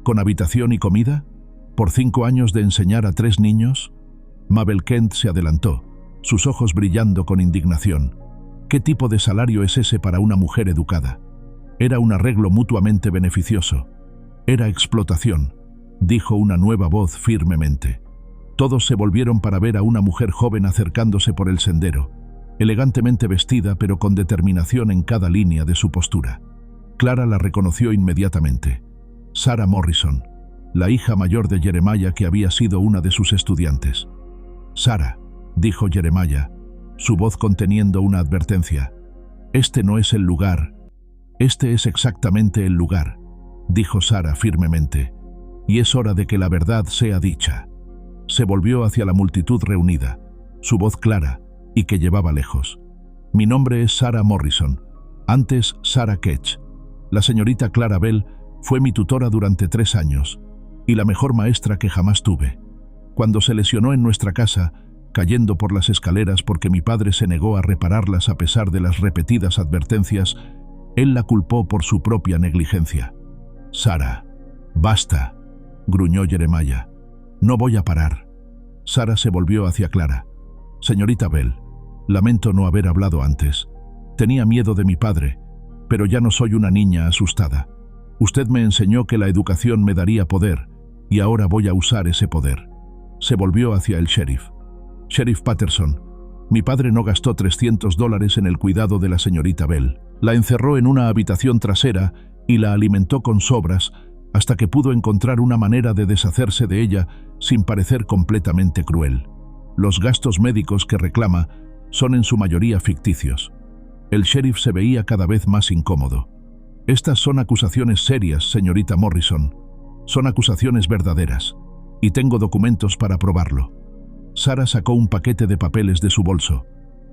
«¿Con habitación y comida? ¿Por 5 años de enseñar a 3 niños?» Mabel Kent se adelantó. sus ojos brillando con indignación. ¿Qué tipo de salario es ese para una mujer educada? Era un arreglo mutuamente beneficioso. Era explotación, dijo una nueva voz firmemente. Todos se volvieron para ver a una mujer joven acercándose por el sendero, elegantemente vestida pero con determinación en cada línea de su postura. Clara la reconoció inmediatamente. Sarah Morrison, la hija mayor de Jeremiah que había sido una de sus estudiantes. «Sarah», dijo Jeremiah, su voz conteniendo una advertencia. «Este no es el lugar». «Este es exactamente el lugar», dijo Sarah firmemente, «y es hora de que la verdad sea dicha». Se volvió hacia la multitud reunida, su voz clara y que llevaba lejos. «Mi nombre es Sarah Morrison, antes Sarah Ketch. La señorita Clara Bell fue mi tutora durante 3 años y la mejor maestra que jamás tuve. Cuando se lesionó en nuestra casa, cayendo por las escaleras porque mi padre se negó a repararlas a pesar de las repetidas advertencias, él la culpó por su propia negligencia». «Sarah, basta», gruñó Jeremiah. «No voy a parar». Sarah se volvió hacia Clara. «Señorita Bell, lamento no haber hablado antes. Tenía miedo de mi padre, pero ya no soy una niña asustada. Usted me enseñó que la educación me daría poder, y ahora voy a usar ese poder». Se volvió hacia el sheriff. «Sheriff Patterson, mi padre no gastó $300 en el cuidado de la señorita Bell. La encerró en una habitación trasera y la alimentó con sobras hasta que pudo encontrar una manera de deshacerse de ella sin parecer completamente cruel. Los gastos médicos que reclama son en su mayoría ficticios». El sheriff se veía cada vez más incómodo. «Estas son acusaciones serias, señorita Morrison. Son acusaciones verdaderas, y tengo documentos para probarlo». Sarah sacó un paquete de papeles de su bolso.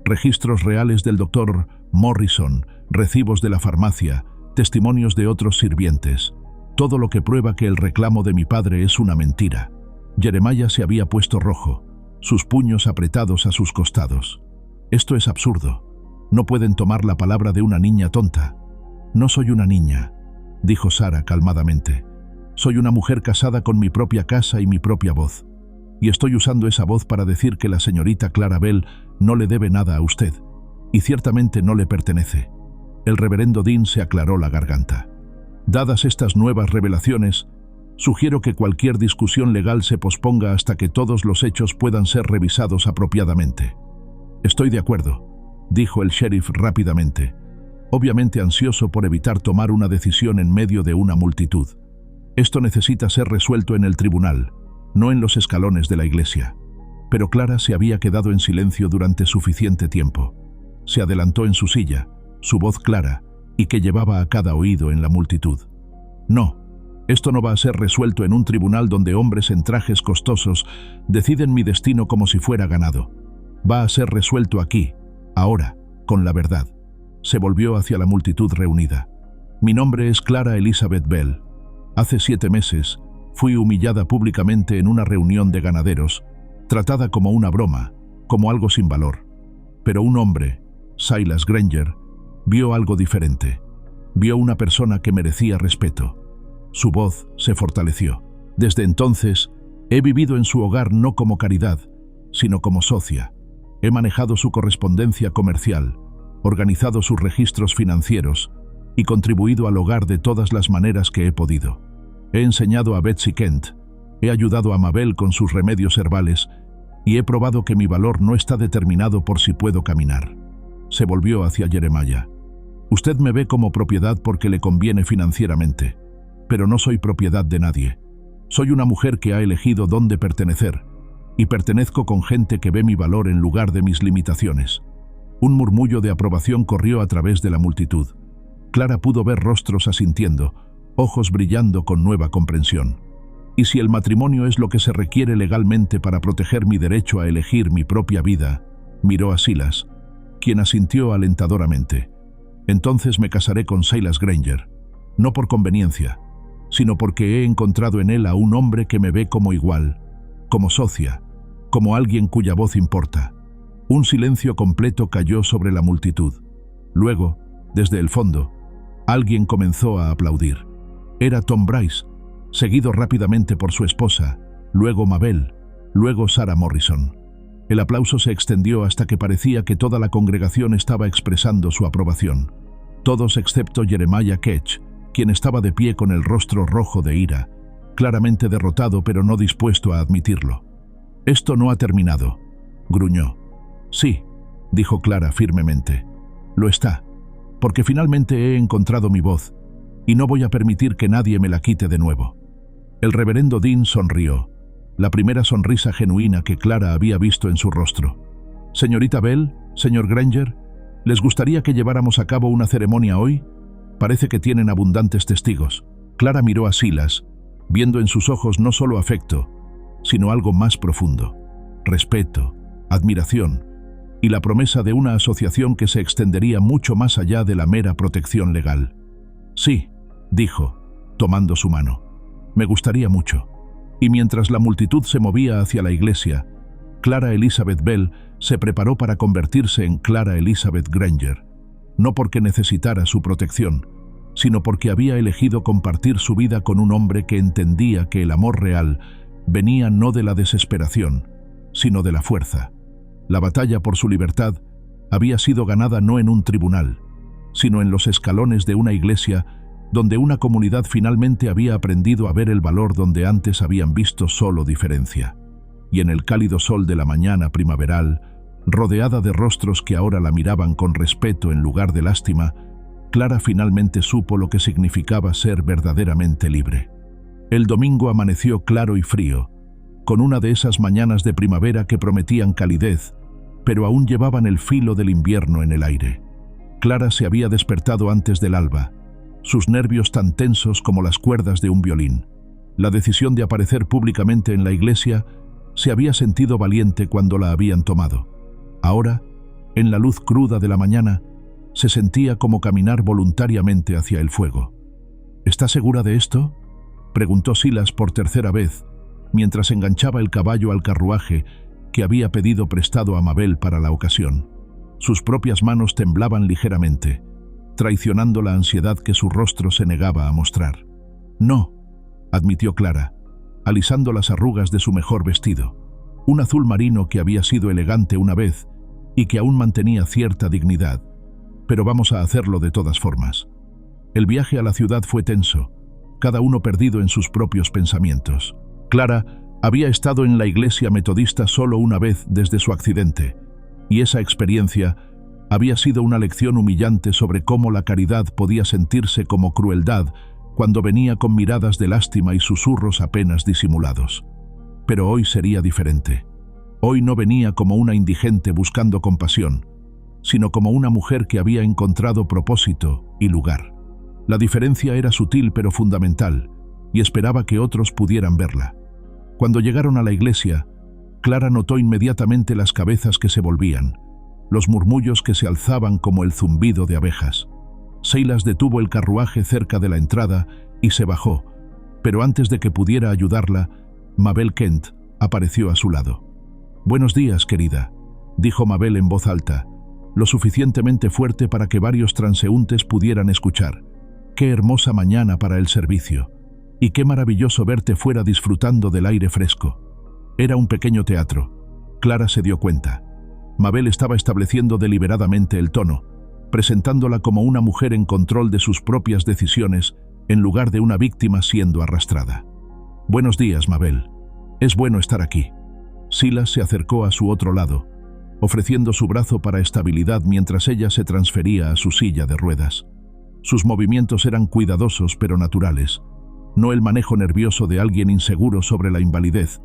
Registros reales del doctor Morrison, recibos de la farmacia, testimonios de otros sirvientes. Todo lo que prueba que el reclamo de mi padre es una mentira. Jeremiah se había puesto rojo, sus puños apretados a sus costados. «Esto es absurdo. No pueden tomar la palabra de una niña tonta». «No soy una niña», dijo Sarah calmadamente. «Soy una mujer casada con mi propia casa y mi propia voz. Y estoy usando esa voz para decir que la señorita Clara Bell no le debe nada a usted, y ciertamente no le pertenece». El reverendo Dean se aclaró la garganta. «Dadas estas nuevas revelaciones, sugiero que cualquier discusión legal se posponga hasta que todos los hechos puedan ser revisados apropiadamente». «Estoy de acuerdo», dijo el sheriff rápidamente, obviamente ansioso por evitar tomar una decisión en medio de una multitud. «Esto necesita ser resuelto en el tribunal, no en los escalones de la iglesia». Pero Clara se había quedado en silencio durante suficiente tiempo. Se adelantó en su silla, su voz clara y que llevaba a cada oído en la multitud. «No, esto no va a ser resuelto en un tribunal donde hombres en trajes costosos deciden mi destino como si fuera ganado. Va a ser resuelto aquí, ahora, con la verdad». Se volvió hacia la multitud reunida. «Mi nombre es Clara Elizabeth Bell. Hace 7 meses fui humillada públicamente en una reunión de ganaderos, tratada como una broma, como algo sin valor. Pero un hombre, Silas Granger, vio algo diferente. Vio una persona que merecía respeto. Su voz se fortaleció. Desde entonces, he vivido en su hogar no como caridad, sino como socia. He manejado su correspondencia comercial, organizado sus registros financieros y contribuido al hogar de todas las maneras que he podido. He enseñado a Betsy Kent, he ayudado a Mabel con sus remedios herbales y he probado que mi valor no está determinado por si puedo caminar». Se volvió hacia Jeremiah. «Usted me ve como propiedad porque le conviene financieramente, pero no soy propiedad de nadie. Soy una mujer que ha elegido dónde pertenecer, y pertenezco con gente que ve mi valor en lugar de mis limitaciones». Un murmullo de aprobación corrió a través de la multitud. Clara pudo ver rostros asintiendo, ojos brillando con nueva comprensión. «Y si el matrimonio es lo que se requiere legalmente para proteger mi derecho a elegir mi propia vida», miró a Silas, quien asintió alentadoramente. «Entonces me casaré con Silas Granger, no por conveniencia, sino porque he encontrado en él a un hombre que me ve como igual, como socia, como alguien cuya voz importa». Un silencio completo cayó sobre la multitud. Luego, desde el fondo, alguien comenzó a aplaudir. Era Tom Bryce, seguido rápidamente por su esposa, luego Mabel, luego Sarah Morrison. El aplauso se extendió hasta que parecía que toda la congregación estaba expresando su aprobación. Todos excepto Jeremiah Ketch, quien estaba de pie con el rostro rojo de ira, claramente derrotado pero no dispuesto a admitirlo. «Esto no ha terminado», gruñó. «Sí», dijo Clara firmemente. «Lo está, porque finalmente he encontrado mi voz, y no voy a permitir que nadie me la quite de nuevo». El reverendo Dean sonrió, la primera sonrisa genuina que Clara había visto en su rostro. «Señorita Bell, señor Granger, ¿les gustaría que lleváramos a cabo una ceremonia hoy? Parece que tienen abundantes testigos». Clara miró a Silas, viendo en sus ojos no solo afecto, sino algo más profundo: respeto, admiración y la promesa de una asociación que se extendería mucho más allá de la mera protección legal. «Sí», dijo, tomando su mano. «Me gustaría mucho». Y mientras la multitud se movía hacia la iglesia, Clara Elizabeth Bell se preparó para convertirse en Clara Elizabeth Granger, no porque necesitara su protección, sino porque había elegido compartir su vida con un hombre que entendía que el amor real venía no de la desesperación, sino de la fuerza. La batalla por su libertad había sido ganada no en un tribunal, sino en los escalones de una iglesia donde una comunidad finalmente había aprendido a ver el valor donde antes habían visto solo diferencia. Y en el cálido sol de la mañana primaveral, rodeada de rostros que ahora la miraban con respeto en lugar de lástima, Clara finalmente supo lo que significaba ser verdaderamente libre. El domingo amaneció claro y frío, con una de esas mañanas de primavera que prometían calidez, pero aún llevaban el filo del invierno en el aire. Clara se había despertado antes del alba, sus nervios tan tensos como las cuerdas de un violín. La decisión de aparecer públicamente en la iglesia se había sentido valiente cuando la habían tomado. Ahora, en la luz cruda de la mañana, se sentía como caminar voluntariamente hacia el fuego. «¿Está segura de esto?», preguntó Silas por tercera vez, mientras enganchaba el caballo al carruaje que había pedido prestado a Mabel para la ocasión. Sus propias manos temblaban ligeramente, traicionando la ansiedad que su rostro se negaba a mostrar. «No», admitió Clara, alisando las arrugas de su mejor vestido, un azul marino que había sido elegante una vez y que aún mantenía cierta dignidad. «Pero vamos a hacerlo de todas formas». El viaje a la ciudad fue tenso, cada uno perdido en sus propios pensamientos. Clara había estado en la iglesia metodista solo una vez desde su accidente, y esa experiencia había sido una lección humillante sobre cómo la caridad podía sentirse como crueldad cuando venía con miradas de lástima y susurros apenas disimulados. Pero hoy sería diferente. Hoy no venía como una indigente buscando compasión, sino como una mujer que había encontrado propósito y lugar. La diferencia era sutil pero fundamental, y esperaba que otros pudieran verla. Cuando llegaron a la iglesia, Clara notó inmediatamente las cabezas que se volvían, los murmullos que se alzaban como el zumbido de abejas. Silas detuvo el carruaje cerca de la entrada y se bajó, pero antes de que pudiera ayudarla, Mabel Kent apareció a su lado. «Buenos días, querida», dijo Mabel en voz alta, lo suficientemente fuerte para que varios transeúntes pudieran escuchar. «Qué hermosa mañana para el servicio, y qué maravilloso verte fuera disfrutando del aire fresco». Era un pequeño teatro. Clara se dio cuenta. Mabel estaba estableciendo deliberadamente el tono, presentándola como una mujer en control de sus propias decisiones en lugar de una víctima siendo arrastrada. «Buenos días, Mabel. Es bueno estar aquí». Silas se acercó a su otro lado, ofreciendo su brazo para estabilidad mientras ella se transfería a su silla de ruedas. Sus movimientos eran cuidadosos pero naturales, no el manejo nervioso de alguien inseguro sobre la invalidez,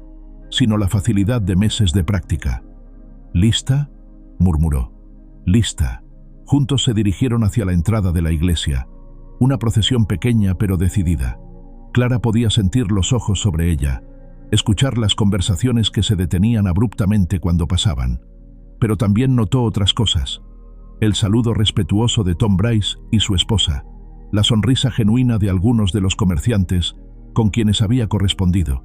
sino la facilidad de meses de práctica. «¿Lista?», murmuró. «Lista». Juntos se dirigieron hacia la entrada de la iglesia, una procesión pequeña pero decidida. Clara podía sentir los ojos sobre ella, escuchar las conversaciones que se detenían abruptamente cuando pasaban. Pero también notó otras cosas: el saludo respetuoso de Tom Bryce y su esposa, la sonrisa genuina de algunos de los comerciantes con quienes había correspondido,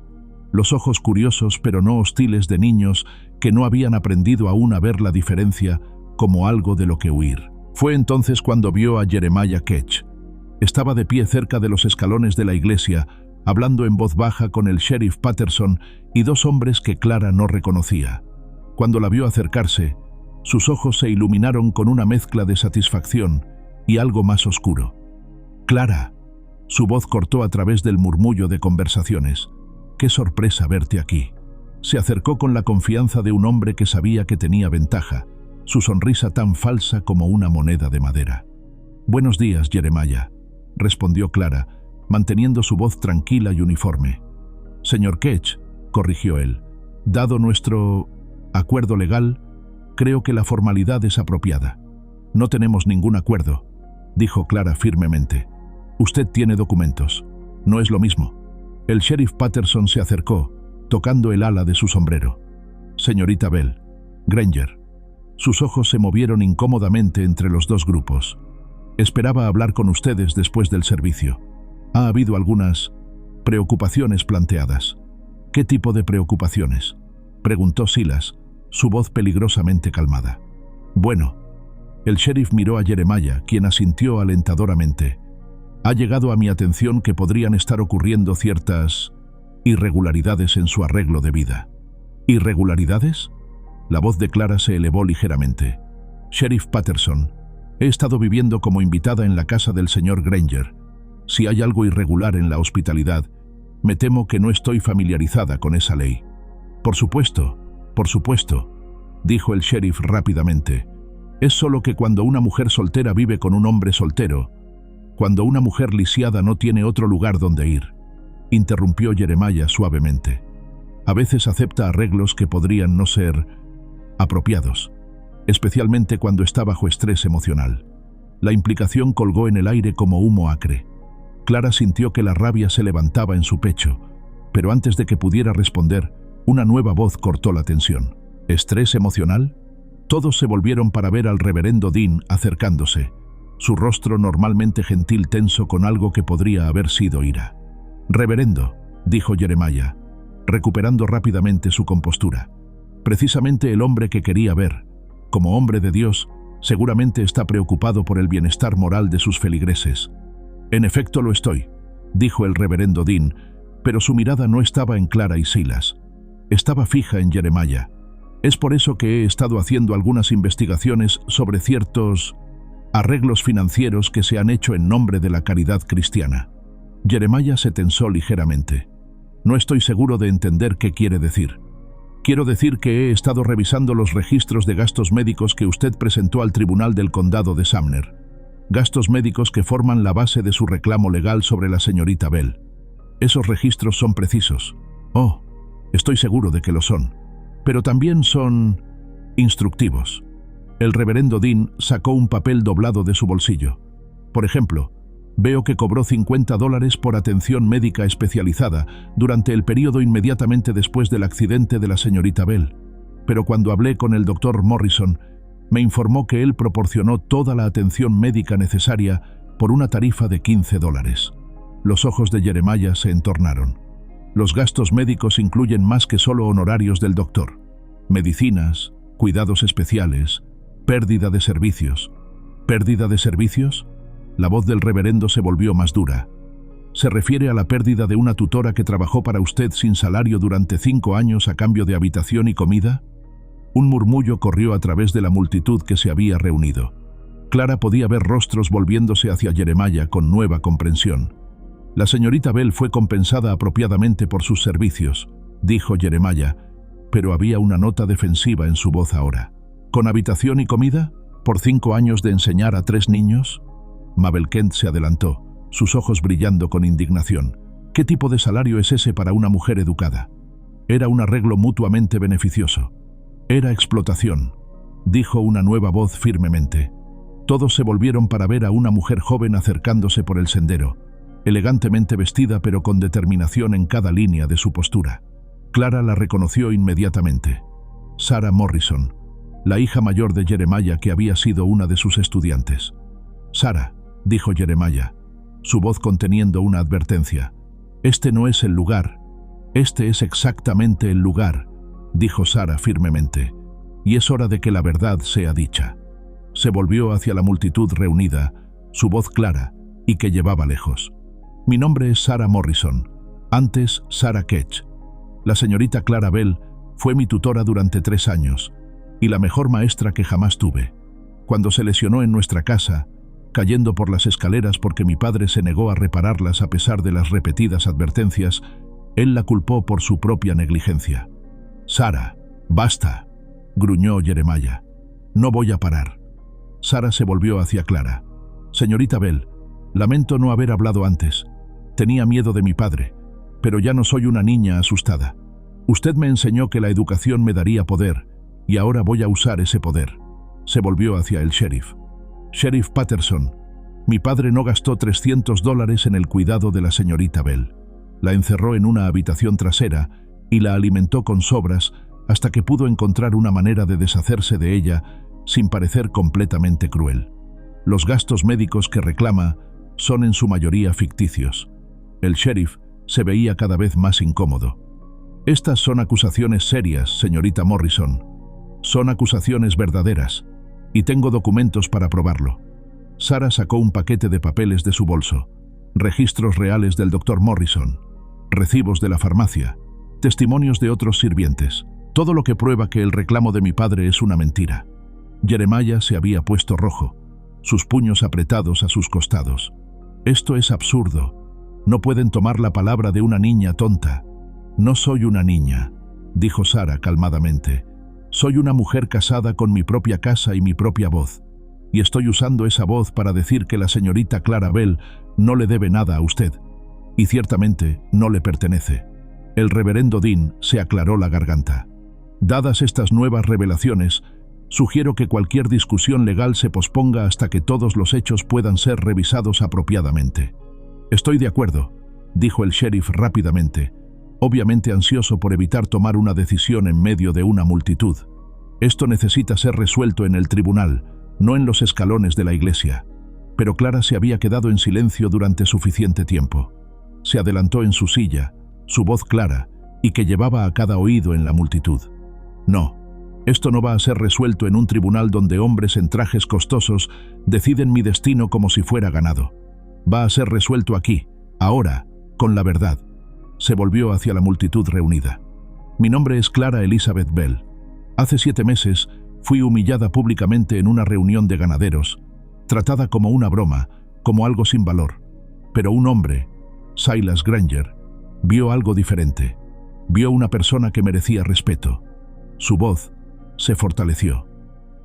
los ojos curiosos pero no hostiles de niños que no habían aprendido aún a ver la diferencia como algo de lo que huir. Fue entonces cuando vio a Jeremiah Ketch. Estaba de pie cerca de los escalones de la iglesia, hablando en voz baja con el sheriff Patterson y dos hombres que Clara no reconocía. Cuando la vio acercarse, sus ojos se iluminaron con una mezcla de satisfacción y algo más oscuro. «Clara», su voz cortó a través del murmullo de conversaciones. «Qué sorpresa verte aquí». Se acercó con la confianza de un hombre que sabía que tenía ventaja, su sonrisa tan falsa como una moneda de madera. «Buenos días, Jeremiah», respondió Clara, manteniendo su voz tranquila y uniforme. «Señor Ketch», corrigió él, «dado nuestro acuerdo legal, creo que la formalidad es apropiada». «No tenemos ningún acuerdo», dijo Clara firmemente. «Usted tiene documentos. No es lo mismo». El sheriff Patterson se acercó, tocando el ala de su sombrero. «Señorita Bell, Granger». Sus ojos se movieron incómodamente entre los dos grupos. «Esperaba hablar con ustedes después del servicio. Ha habido algunas preocupaciones planteadas». «¿Qué tipo de preocupaciones?», preguntó Silas, su voz peligrosamente calmada. «Bueno». El sheriff miró a Jeremiah, quien asintió alentadoramente. «Ha llegado a mi atención que podrían estar ocurriendo ciertas irregularidades en su arreglo de vida». «¿Irregularidades?». La voz de Clara se elevó ligeramente. «Sheriff Patterson, he estado viviendo como invitada en la casa del señor Granger. Si hay algo irregular en la hospitalidad, me temo que no estoy familiarizada con esa ley». Por supuesto», dijo el sheriff rápidamente. «Es solo que cuando una mujer soltera vive con un hombre soltero, cuando una mujer lisiada no tiene otro lugar donde ir», interrumpió Jeremiah suavemente. «A veces acepta arreglos que podrían no ser apropiados, especialmente cuando está bajo estrés emocional». La implicación colgó en el aire como humo acre. Clara sintió que la rabia se levantaba en su pecho, pero antes de que pudiera responder, una nueva voz cortó la tensión. «¿Estrés emocional?». Todos se volvieron para ver al reverendo Dean acercándose, su rostro normalmente gentil tenso con algo que podría haber sido ira. «Reverendo», dijo Jeremiah, recuperando rápidamente su compostura. «Precisamente el hombre que quería ver. Como hombre de Dios, seguramente está preocupado por el bienestar moral de sus feligreses». «En efecto lo estoy», dijo el reverendo Dean, pero su mirada no estaba en Clara y Silas. Estaba fija en Jeremiah. «Es por eso que he estado haciendo algunas investigaciones sobre ciertos arreglos financieros que se han hecho en nombre de la caridad cristiana». Jeremiah se tensó ligeramente. «No estoy seguro de entender qué quiere decir». «Quiero decir que he estado revisando los registros de gastos médicos que usted presentó al Tribunal del Condado de Sumner. Gastos médicos que forman la base de su reclamo legal sobre la señorita Bell. Esos registros son precisos». «Oh, estoy seguro de que lo son. Pero también son instructivos». El reverendo Dean sacó un papel doblado de su bolsillo. «Por ejemplo, veo que cobró $50 por atención médica especializada durante el periodo inmediatamente después del accidente de la señorita Bell. Pero cuando hablé con el doctor Morrison, me informó que él proporcionó toda la atención médica necesaria por una tarifa de $15. Los ojos de Jeremiah se entornaron. Los gastos médicos incluyen más que solo honorarios del doctor. Medicinas, cuidados especiales, pérdida de servicios. ¿Pérdida de servicios? La voz del reverendo se volvió más dura. ¿Se refiere a la pérdida de una tutora que trabajó para usted sin salario durante 5 años a cambio de habitación y comida? Un murmullo corrió a través de la multitud que se había reunido. Clara podía ver rostros volviéndose hacia Jeremiah con nueva comprensión. «La señorita Bell fue compensada apropiadamente por sus servicios», dijo Jeremiah, pero había una nota defensiva en su voz ahora. «¿Con habitación y comida? ¿Por 5 años de enseñar a 3 niños?» Mabel Kent se adelantó, sus ojos brillando con indignación. «¿Qué tipo de salario es ese para una mujer educada?» «Era un arreglo mutuamente beneficioso». «Era explotación», dijo una nueva voz firmemente. Todos se volvieron para ver a una mujer joven acercándose por el sendero, elegantemente vestida pero con determinación en cada línea de su postura. Clara la reconoció inmediatamente. Sarah Morrison, la hija mayor de Jeremiah que había sido una de sus estudiantes. «Sarah», dijo Jeremiah, su voz conteniendo una advertencia. «Este no es el lugar. Este es exactamente el lugar», dijo Sarah firmemente. «Y es hora de que la verdad sea dicha». Se volvió hacia la multitud reunida, su voz clara y que llevaba lejos. «Mi nombre es Sarah Morrison, antes Sarah Ketch. La señorita Clara Bell Fue mi tutora durante 3 años y la mejor maestra que jamás tuve. Cuando se lesionó en nuestra casa, cayendo por las escaleras porque mi padre se negó a repararlas a pesar de las repetidas advertencias, él la culpó por su propia negligencia. «Sara, basta», gruñó Jeremiah. «No voy a parar». Sara se volvió hacia Clara. «Señorita Bell, lamento no haber hablado antes. Tenía miedo de mi padre, pero ya no soy una niña asustada. Usted me enseñó que la educación me daría poder, y ahora voy a usar ese poder». Se volvió hacia el sheriff. «Sheriff Patterson, mi padre no gastó $300 en el cuidado de la señorita Bell. La encerró en una habitación trasera y la alimentó con sobras hasta que pudo encontrar una manera de deshacerse de ella sin parecer completamente cruel. Los gastos médicos que reclama son en su mayoría ficticios». El sheriff se veía cada vez más incómodo. «Estas son acusaciones serias, señorita Morrison. Son acusaciones verdaderas, y tengo documentos para probarlo». Sara sacó un paquete de papeles de su bolso. Registros reales del Dr. Morrison, recibos de la farmacia, testimonios de otros sirvientes. Todo lo que prueba que el reclamo de mi padre es una mentira. Jeremiah se había puesto rojo, sus puños apretados a sus costados. «Esto es absurdo. No pueden tomar la palabra de una niña tonta». «No soy una niña», dijo Sara calmadamente. «Soy una mujer casada con mi propia casa y mi propia voz. Y estoy usando esa voz para decir que la señorita Clara Bell no le debe nada a usted. Y ciertamente no le pertenece». El reverendo Dean se aclaró la garganta. «Dadas estas nuevas revelaciones, sugiero que cualquier discusión legal se posponga hasta que todos los hechos puedan ser revisados apropiadamente». «Estoy de acuerdo», dijo el sheriff rápidamente, obviamente ansioso por evitar tomar una decisión en medio de una multitud. «Esto necesita ser resuelto en el tribunal, no en los escalones de la iglesia». Pero Clara se había quedado en silencio durante suficiente tiempo. Se adelantó en su silla, su voz clara y que llevaba a cada oído en la multitud. «No, esto no va a ser resuelto en un tribunal donde hombres en trajes costosos deciden mi destino como si fuera ganado. Va a ser resuelto aquí, ahora, con la verdad». Se volvió hacia la multitud reunida. «Mi nombre es Clara Elizabeth Bell. Hace 7 meses fui humillada públicamente en una reunión de ganaderos, tratada como una broma, como algo sin valor. Pero un hombre, Silas Granger, vio algo diferente. Vio una persona que merecía respeto. Su voz se fortaleció.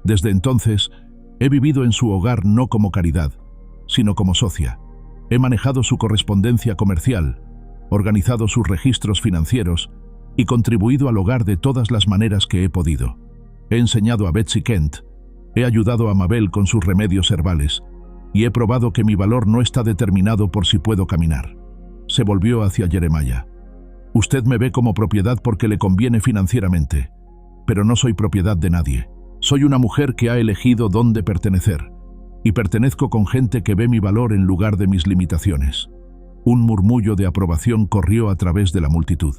Desde entonces, he vivido en su hogar no como caridad, sino como socia. He manejado su correspondencia comercial, organizado sus registros financieros y contribuido al hogar de todas las maneras que he podido. He enseñado a Betsy Kent, he ayudado a Mabel con sus remedios herbales y he probado que mi valor no está determinado por si puedo caminar». Se volvió hacia Jeremiah. «Usted me ve como propiedad porque le conviene financieramente, pero no soy propiedad de nadie. Soy una mujer que ha elegido dónde pertenecer, y pertenezco con gente que ve mi valor en lugar de mis limitaciones». Un murmullo de aprobación corrió a través de la multitud.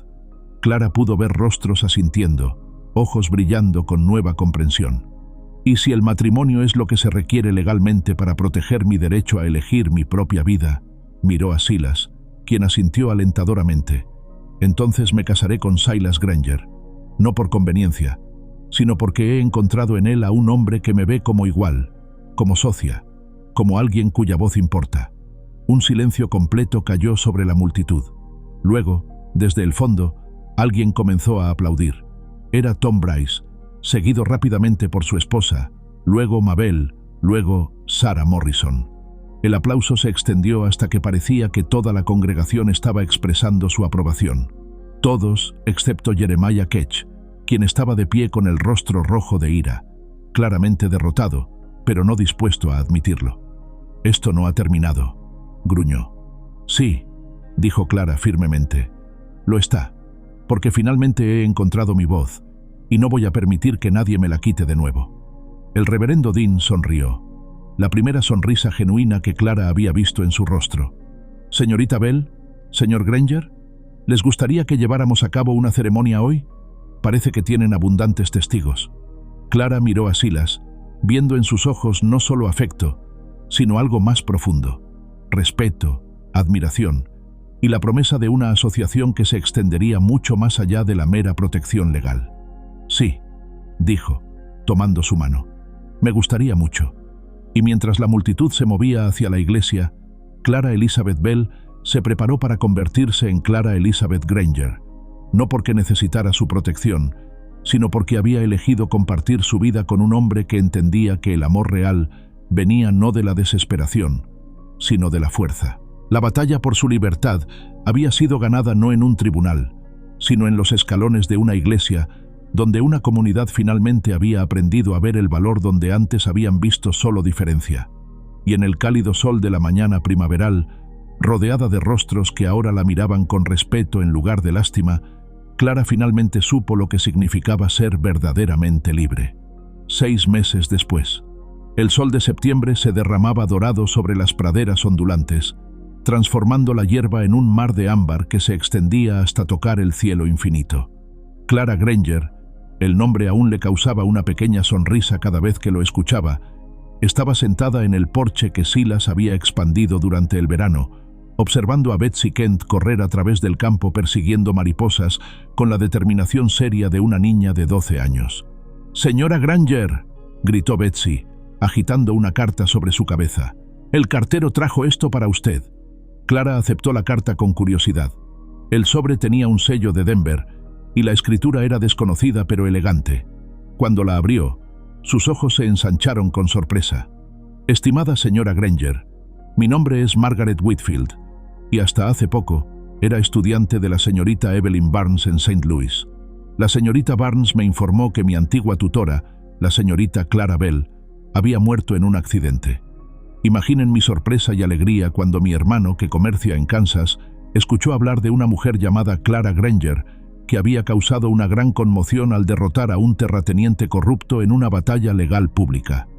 Clara pudo ver rostros asintiendo, ojos brillando con nueva comprensión. «Y si el matrimonio es lo que se requiere legalmente para proteger mi derecho a elegir mi propia vida», miró a Silas, quien asintió alentadoramente. «Entonces me casaré con Silas Granger, no por conveniencia, sino porque he encontrado en él a un hombre que me ve como igual, como socia, como alguien cuya voz importa». Un silencio completo cayó sobre la multitud. Luego, desde el fondo, alguien comenzó a aplaudir. Era Tom Bryce, seguido rápidamente por su esposa, luego Mabel, luego Sara Morrison. El aplauso se extendió hasta que parecía que toda la congregación estaba expresando su aprobación. Todos, excepto Jeremiah Ketch, quien estaba de pie con el rostro rojo de ira, claramente derrotado, pero no dispuesto a admitirlo. «Esto no ha terminado», gruñó. «Sí», dijo Clara firmemente. «Lo está, porque finalmente he encontrado mi voz, y no voy a permitir que nadie me la quite de nuevo». El reverendo Dean sonrió, la primera sonrisa genuina que Clara había visto en su rostro. «Señorita Bell, señor Granger, ¿les gustaría que lleváramos a cabo una ceremonia hoy? Parece que tienen abundantes testigos». Clara miró a Silas, viendo en sus ojos no solo afecto, sino algo más profundo: respeto, admiración y la promesa de una asociación que se extendería mucho más allá de la mera protección legal. Sí, dijo, tomando su mano. Me gustaría mucho. Y mientras la multitud se movía hacia la iglesia, Clara Elizabeth Bell se preparó para convertirse en Clara Elizabeth Granger, no porque necesitara su protección, sino porque había elegido compartir su vida con un hombre que entendía que el amor real venía no de la desesperación, sino de la fuerza. La batalla por su libertad había sido ganada no en un tribunal, sino en los escalones de una iglesia, donde una comunidad finalmente había aprendido a ver el valor donde antes habían visto solo diferencia. Y en el cálido sol de la mañana primaveral, rodeada de rostros que ahora la miraban con respeto en lugar de lástima, Clara finalmente supo lo que significaba ser verdaderamente libre. 6 meses después, el sol de septiembre se derramaba dorado sobre las praderas ondulantes, transformando la hierba en un mar de ámbar que se extendía hasta tocar el cielo infinito. Clara Granger, el nombre aún le causaba una pequeña sonrisa cada vez que lo escuchaba, estaba sentada en el porche que Silas había expandido durante el verano, observando a Betsy Kent correr a través del campo persiguiendo mariposas con la determinación seria de una niña de 12 años. «Señora Granger», gritó Betsy, agitando una carta sobre su cabeza. «El cartero trajo esto para usted». Clara aceptó la carta con curiosidad. El sobre tenía un sello de Denver y la escritura era desconocida pero elegante. Cuando la abrió, sus ojos se ensancharon con sorpresa. «Estimada señora Granger, mi nombre es Margaret Whitfield y hasta hace poco era estudiante de la señorita Evelyn Barnes en St. Louis. La señorita Barnes me informó que mi antigua tutora, la señorita Clara Bell, había muerto en un accidente. Imaginen mi sorpresa y alegría cuando mi hermano, que comercia en Kansas, escuchó hablar de una mujer llamada Clara Granger, que había causado una gran conmoción al derrotar a un terrateniente corrupto en una batalla legal pública.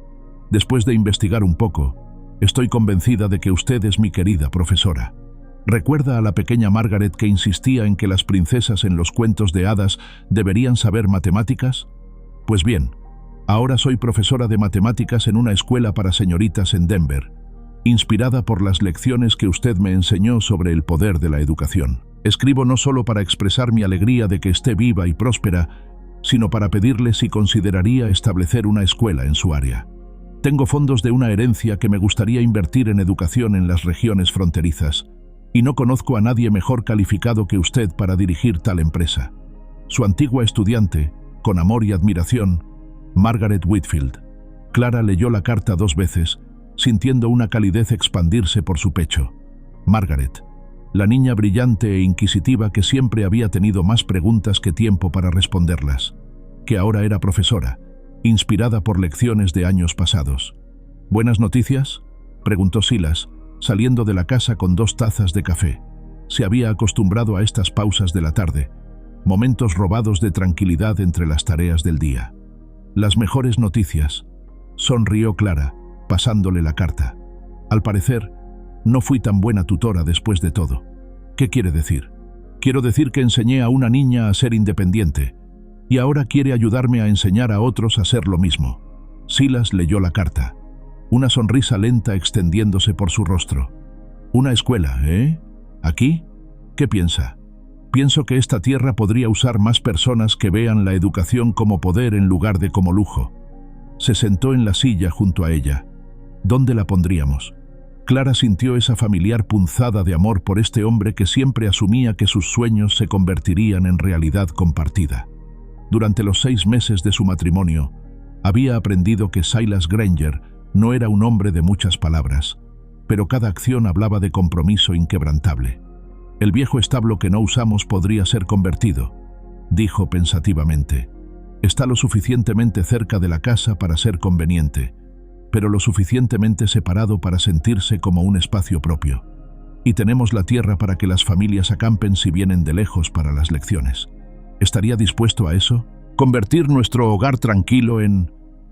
Después de investigar un poco, estoy convencida de que usted es mi querida profesora. ¿Recuerda a la pequeña Margaret que insistía en que las princesas en los cuentos de hadas deberían saber matemáticas? Pues bien, ahora soy profesora de matemáticas en una escuela para señoritas en Denver, inspirada por las lecciones que usted me enseñó sobre el poder de la educación. Escribo no solo para expresar mi alegría de que esté viva y próspera, sino para pedirle si consideraría establecer una escuela en su área. Tengo fondos de una herencia que me gustaría invertir en educación en las regiones fronterizas, y no conozco a nadie mejor calificado que usted para dirigir tal empresa. Su antigua estudiante, con amor y admiración, Margaret Whitfield. Clara leyó la carta 2 veces, sintiendo una calidez expandirse por su pecho. Margaret, la niña brillante e inquisitiva que siempre había tenido más preguntas que tiempo para responderlas, que ahora era profesora, inspirada por lecciones de años pasados. «¿Buenas noticias?», preguntó Silas, saliendo de la casa con 2 tazas de café. Se había acostumbrado a estas pausas de la tarde, momentos robados de tranquilidad entre las tareas del día. «Las mejores noticias», sonrió Clara, pasándole la carta. «Al parecer, no fui tan buena tutora después de todo». «¿Qué quiere decir?». «Quiero decir que enseñé a una niña a ser independiente, y ahora quiere ayudarme a enseñar a otros a ser lo mismo». Silas leyó la carta, una sonrisa lenta extendiéndose por su rostro. «Una escuela, ¿eh? ¿Aquí? ¿Qué piensa?». «Pienso que esta tierra podría usar más personas que vean la educación como poder en lugar de como lujo». Se sentó en la silla junto a ella. «¿Dónde la pondríamos?». Clara sintió esa familiar punzada de amor por este hombre que siempre asumía que sus sueños se convertirían en realidad compartida. Durante los 6 meses de su matrimonio, había aprendido que Silas Granger no era un hombre de muchas palabras, pero cada acción hablaba de compromiso inquebrantable. «El viejo establo que no usamos podría ser convertido», dijo pensativamente. «Está lo suficientemente cerca de la casa para ser conveniente, pero lo suficientemente separado para sentirse como un espacio propio. Y tenemos la tierra para que las familias acampen si vienen de lejos para las lecciones. ¿Estaría dispuesto a eso? Convertir nuestro hogar tranquilo en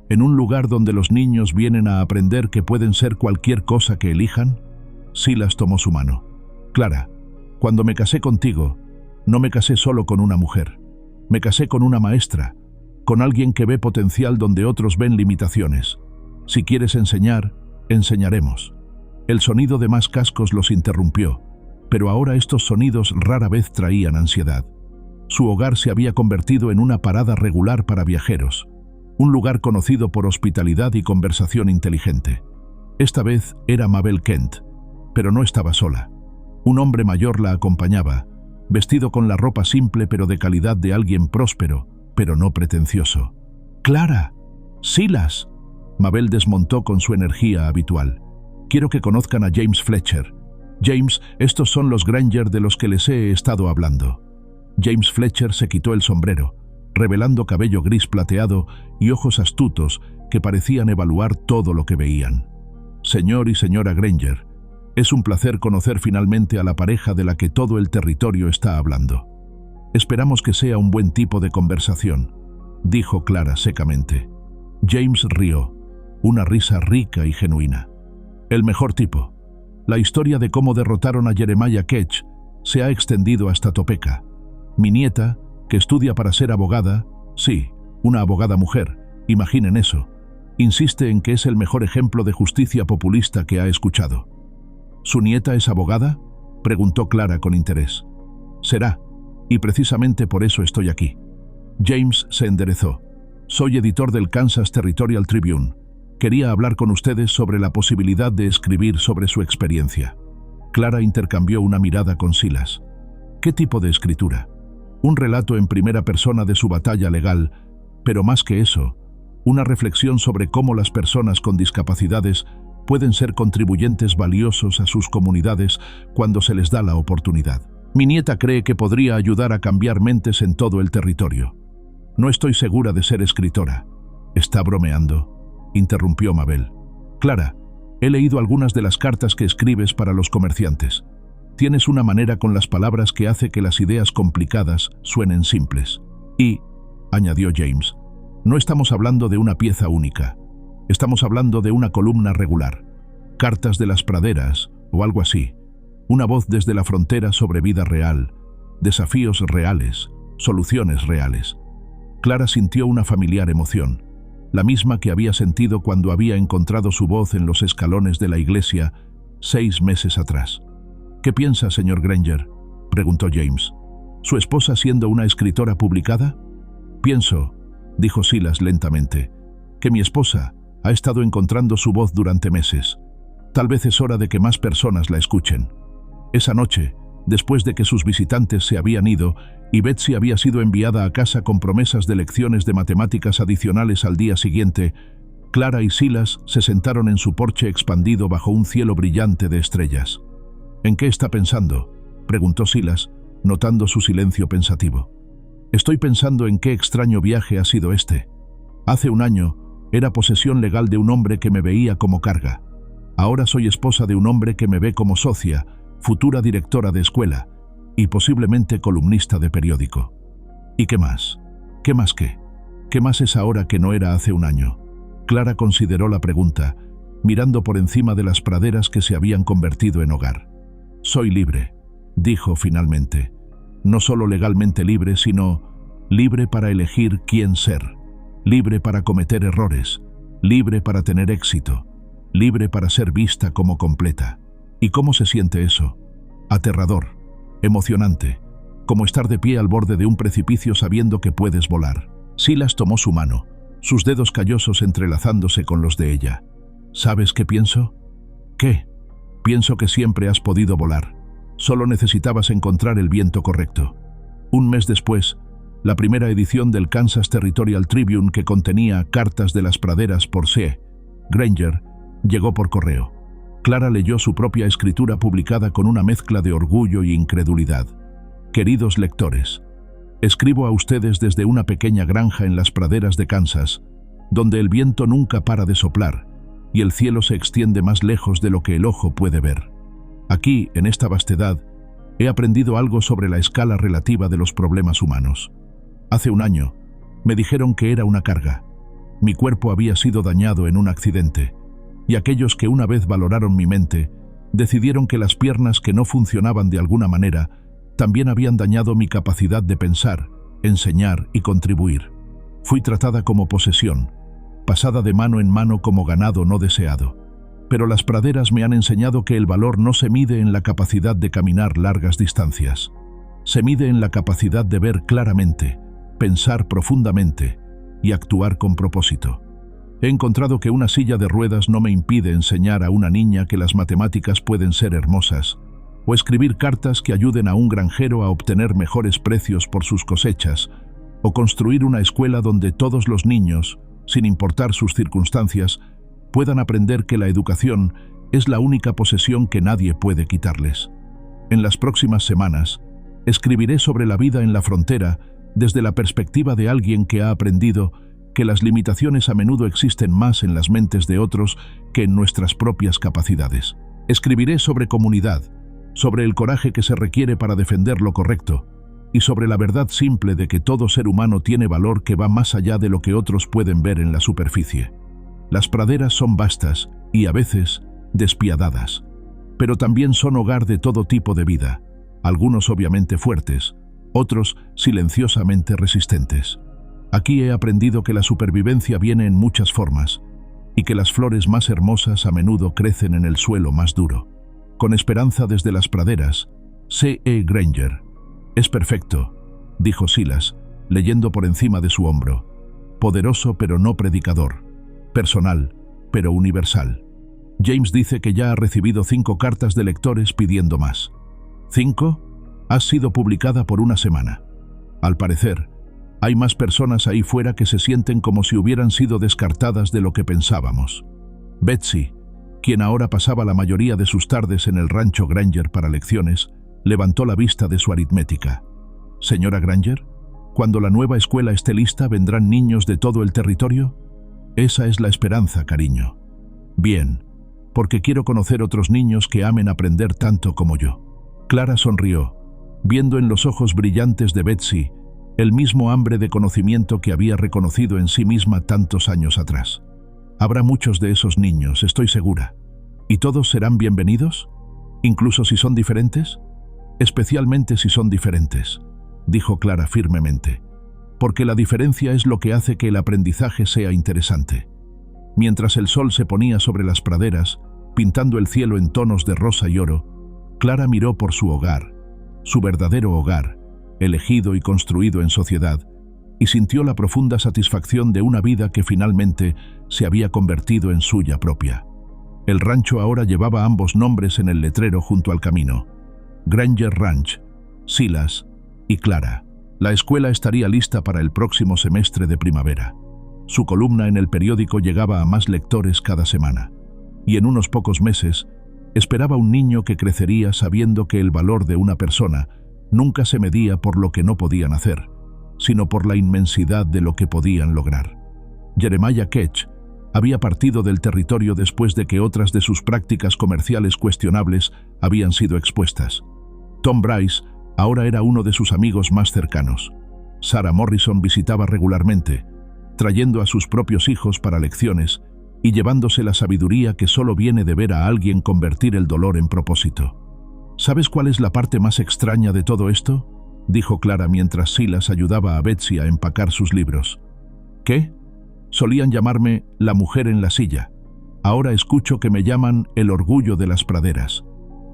un lugar donde los niños vienen a aprender que pueden ser cualquier cosa que elijan». Silas tomó su mano. «Clara, cuando me casé contigo, no me casé solo con una mujer. Me casé con una maestra, con alguien que ve potencial donde otros ven limitaciones. Si quieres enseñar, enseñaremos». El sonido de más cascos los interrumpió, pero ahora estos sonidos rara vez traían ansiedad. Su hogar se había convertido en una parada regular para viajeros, un lugar conocido por hospitalidad y conversación inteligente. Esta vez era Mabel Kent, pero no estaba sola. Un hombre mayor la acompañaba, vestido con la ropa simple pero de calidad de alguien próspero, pero no pretencioso. «¡Clara! ¡Silas!». Mabel desmontó con su energía habitual. «Quiero que conozcan a James Fletcher. James, estos son los Granger de los que les he estado hablando». James Fletcher se quitó el sombrero, revelando cabello gris plateado y ojos astutos que parecían evaluar todo lo que veían. «Señor y señora Granger, es un placer conocer finalmente a la pareja de la que todo el territorio está hablando. Esperamos que sea un buen tipo de conversación», dijo Clara secamente. James rió, una risa rica y genuina. «El mejor tipo. La historia de cómo derrotaron a Jeremiah Ketch se ha extendido hasta Topeka. Mi nieta, que estudia para ser abogada, sí, una abogada mujer, imaginen eso, insiste en que es el mejor ejemplo de justicia populista que ha escuchado». «¿Su nieta es abogada?», preguntó Clara con interés. «Será, y precisamente por eso estoy aquí». James se enderezó. «Soy editor del Kansas Territorial Tribune. Quería hablar con ustedes sobre la posibilidad de escribir sobre su experiencia». Clara intercambió una mirada con Silas. «¿Qué tipo de escritura?». «Un relato en primera persona de su batalla legal, pero más que eso, una reflexión sobre cómo las personas con discapacidades pueden ser contribuyentes valiosos a sus comunidades cuando se les da la oportunidad. Mi nieta cree que podría ayudar a cambiar mentes en todo el territorio. No estoy segura de ser escritora». «¿Está bromeando?», interrumpió Mabel. «Clara, he leído algunas de las cartas que escribes para los comerciantes. Tienes una manera con las palabras que hace que las ideas complicadas suenen simples. Y», añadió James, «no estamos hablando de una pieza única. Estamos hablando de una columna regular. Cartas de las praderas, o algo así. Una voz desde la frontera sobre vida real, desafíos reales, soluciones reales». Clara sintió una familiar emoción, la misma que había sentido cuando había encontrado su voz en los escalones de la iglesia 6 meses atrás. «¿Qué piensa, señor Granger?», preguntó James. «¿Su esposa siendo una escritora publicada?». «Pienso», dijo Silas lentamente, «que mi esposa ha estado encontrando su voz durante meses. Tal vez es hora de que más personas la escuchen». Esa noche, después de que sus visitantes se habían ido y Betsy había sido enviada a casa con promesas de lecciones de matemáticas adicionales al día siguiente, Clara y Silas se sentaron en su porche expandido bajo un cielo brillante de estrellas. «¿En qué está pensando?», preguntó Silas, notando su silencio pensativo. «Estoy pensando en qué extraño viaje ha sido este. Hace un año era posesión legal de un hombre que me veía como carga. Ahora soy esposa de un hombre que me ve como socia, futura directora de escuela y posiblemente columnista de periódico. ¿Y qué más? ¿Qué más qué? ¿Qué más es ahora que no era hace un año?». Clara consideró la pregunta, mirando por encima de las praderas que se habían convertido en hogar. «Soy libre», dijo finalmente. «No solo legalmente libre, sino libre para elegir quién ser, libre para cometer errores, libre para tener éxito, libre para ser vista como completa». ¿Y cómo se siente eso? Aterrador, emocionante, como estar de pie al borde de un precipicio sabiendo que puedes volar. Silas tomó su mano, sus dedos callosos entrelazándose con los de ella. «¿Sabes qué pienso?». «¿Qué?». «Pienso que siempre has podido volar. Solo necesitabas encontrar el viento correcto». Un mes después, la primera edición del Kansas Territorial Tribune, que contenía Cartas de las praderas por C. Granger, llegó por correo. Clara leyó su propia escritura publicada con una mezcla de orgullo y incredulidad. «Queridos lectores, escribo a ustedes desde una pequeña granja en las praderas de Kansas, donde el viento nunca para de soplar y el cielo se extiende más lejos de lo que el ojo puede ver. Aquí, en esta vastedad, he aprendido algo sobre la escala relativa de los problemas humanos. Hace un año, me dijeron que era una carga. Mi cuerpo había sido dañado en un accidente, y aquellos que una vez valoraron mi mente, decidieron que las piernas que no funcionaban de alguna manera también habían dañado mi capacidad de pensar, enseñar y contribuir. Fui tratada como posesión, pasada de mano en mano como ganado no deseado. Pero las praderas me han enseñado que el valor no se mide en la capacidad de caminar largas distancias. Se mide en la capacidad de ver claramente, pensar profundamente y actuar con propósito. He encontrado que una silla de ruedas no me impide enseñar a una niña que las matemáticas pueden ser hermosas, o escribir cartas que ayuden a un granjero a obtener mejores precios por sus cosechas, o construir una escuela donde todos los niños, sin importar sus circunstancias, puedan aprender que la educación es la única posesión que nadie puede quitarles. En las próximas semanas, escribiré sobre la vida en la frontera desde la perspectiva de alguien que ha aprendido que las limitaciones a menudo existen más en las mentes de otros que en nuestras propias capacidades. Escribiré sobre comunidad, sobre el coraje que se requiere para defender lo correcto, y sobre la verdad simple de que todo ser humano tiene valor que va más allá de lo que otros pueden ver en la superficie. Las praderas son vastas y, a veces, despiadadas, pero también son hogar de todo tipo de vida, algunos obviamente fuertes, otros silenciosamente resistentes. Aquí he aprendido que la supervivencia viene en muchas formas, y que las flores más hermosas a menudo crecen en el suelo más duro. Con esperanza desde las praderas, C. E. Granger. Es perfecto, dijo Silas, leyendo por encima de su hombro. Poderoso pero no predicador. Personal, pero universal. James dice que ya ha recibido 5 cartas de lectores pidiendo más. ¿5? Has sido publicada por una semana. Al parecer, hay más personas ahí fuera que se sienten como si hubieran sido descartadas de lo que pensábamos. Betsy, quien ahora pasaba la mayoría de sus tardes en el rancho Granger para lecciones, levantó la vista de su aritmética. «Señora Granger, cuando la nueva escuela esté lista, ¿vendrán niños de todo el territorio?» «Esa es la esperanza, cariño». «Bien, porque quiero conocer otros niños que amen aprender tanto como yo». Clara sonrió, viendo en los ojos brillantes de Betsy el mismo hambre de conocimiento que había reconocido en sí misma tantos años atrás. «Habrá muchos de esos niños, estoy segura. ¿Y todos serán bienvenidos? ¿Incluso si son diferentes?» «Especialmente si son diferentes», dijo Clara firmemente, «porque la diferencia es lo que hace que el aprendizaje sea interesante». Mientras el sol se ponía sobre las praderas, pintando el cielo en tonos de rosa y oro, Clara miró por su hogar, su verdadero hogar, elegido y construido en sociedad, y sintió la profunda satisfacción de una vida que finalmente se había convertido en suya propia. El rancho ahora llevaba ambos nombres en el letrero junto al camino: Granger Ranch, Silas y Clara. La escuela estaría lista para el próximo semestre de primavera. Su columna en el periódico llegaba a más lectores cada semana, y en unos pocos meses esperaba un niño que crecería sabiendo que el valor de una persona nunca se medía por lo que no podían hacer, sino por la inmensidad de lo que podían lograr. Jeremiah Ketch había partido del territorio después de que otras de sus prácticas comerciales cuestionables habían sido expuestas. Tom Bryce ahora era uno de sus amigos más cercanos. Sarah Morrison visitaba regularmente, trayendo a sus propios hijos para lecciones y llevándose la sabiduría que solo viene de ver a alguien convertir el dolor en propósito. ¿Sabes cuál es la parte más extraña de todo esto?, dijo Clara mientras Silas ayudaba a Betsy a empacar sus libros. ¿Qué? Solían llamarme la mujer en la silla. Ahora escucho que me llaman el orgullo de las praderas,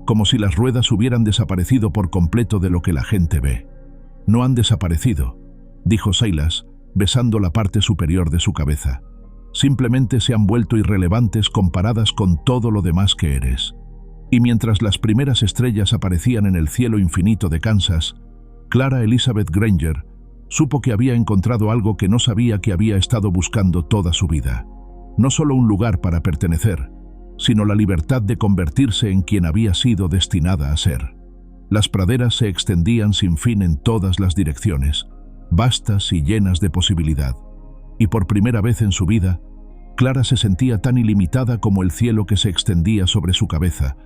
como si las ruedas hubieran desaparecido por completo de lo que la gente ve. No han desaparecido, dijo Silas, besando la parte superior de su cabeza. Simplemente se han vuelto irrelevantes comparadas con todo lo demás que eres. Y mientras las primeras estrellas aparecían en el cielo infinito de Kansas, Clara Elizabeth Granger supo que había encontrado algo que no sabía que había estado buscando toda su vida. No solo un lugar para pertenecer, sino la libertad de convertirse en quien había sido destinada a ser. Las praderas se extendían sin fin en todas las direcciones, vastas y llenas de posibilidad. Y por primera vez en su vida, Clara se sentía tan ilimitada como el cielo que se extendía sobre su cabeza,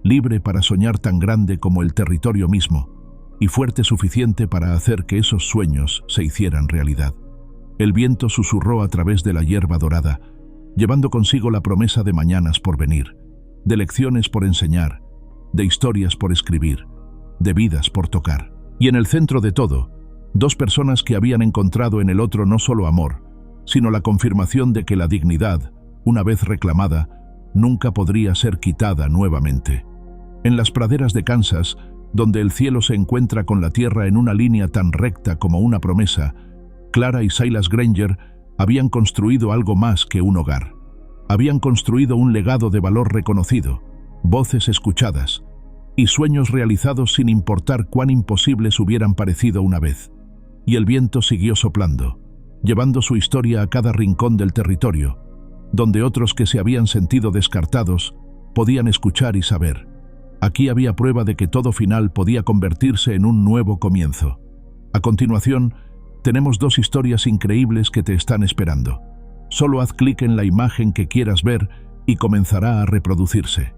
libre para soñar tan grande como el territorio mismo, y fuerte suficiente para hacer que esos sueños se hicieran realidad. El viento susurró a través de la hierba dorada, llevando consigo la promesa de mañanas por venir, de lecciones por enseñar, de historias por escribir, de vidas por tocar. Y en el centro de todo, dos personas que habían encontrado en el otro no solo amor, sino la confirmación de que la dignidad, una vez reclamada, nunca podría ser quitada nuevamente. En las praderas de Kansas, donde el cielo se encuentra con la tierra en una línea tan recta como una promesa, Clara y Silas Granger habían construido algo más que un hogar. Habían construido un legado de valor reconocido, voces escuchadas y sueños realizados sin importar cuán imposibles hubieran parecido una vez. Y el viento siguió soplando, llevando su historia a cada rincón del territorio, donde otros que se habían sentido descartados podían escuchar y saber. Aquí había prueba de que todo final podía convertirse en un nuevo comienzo. A continuación, tenemos dos historias increíbles que te están esperando. Solo haz clic en la imagen que quieras ver y comenzará a reproducirse.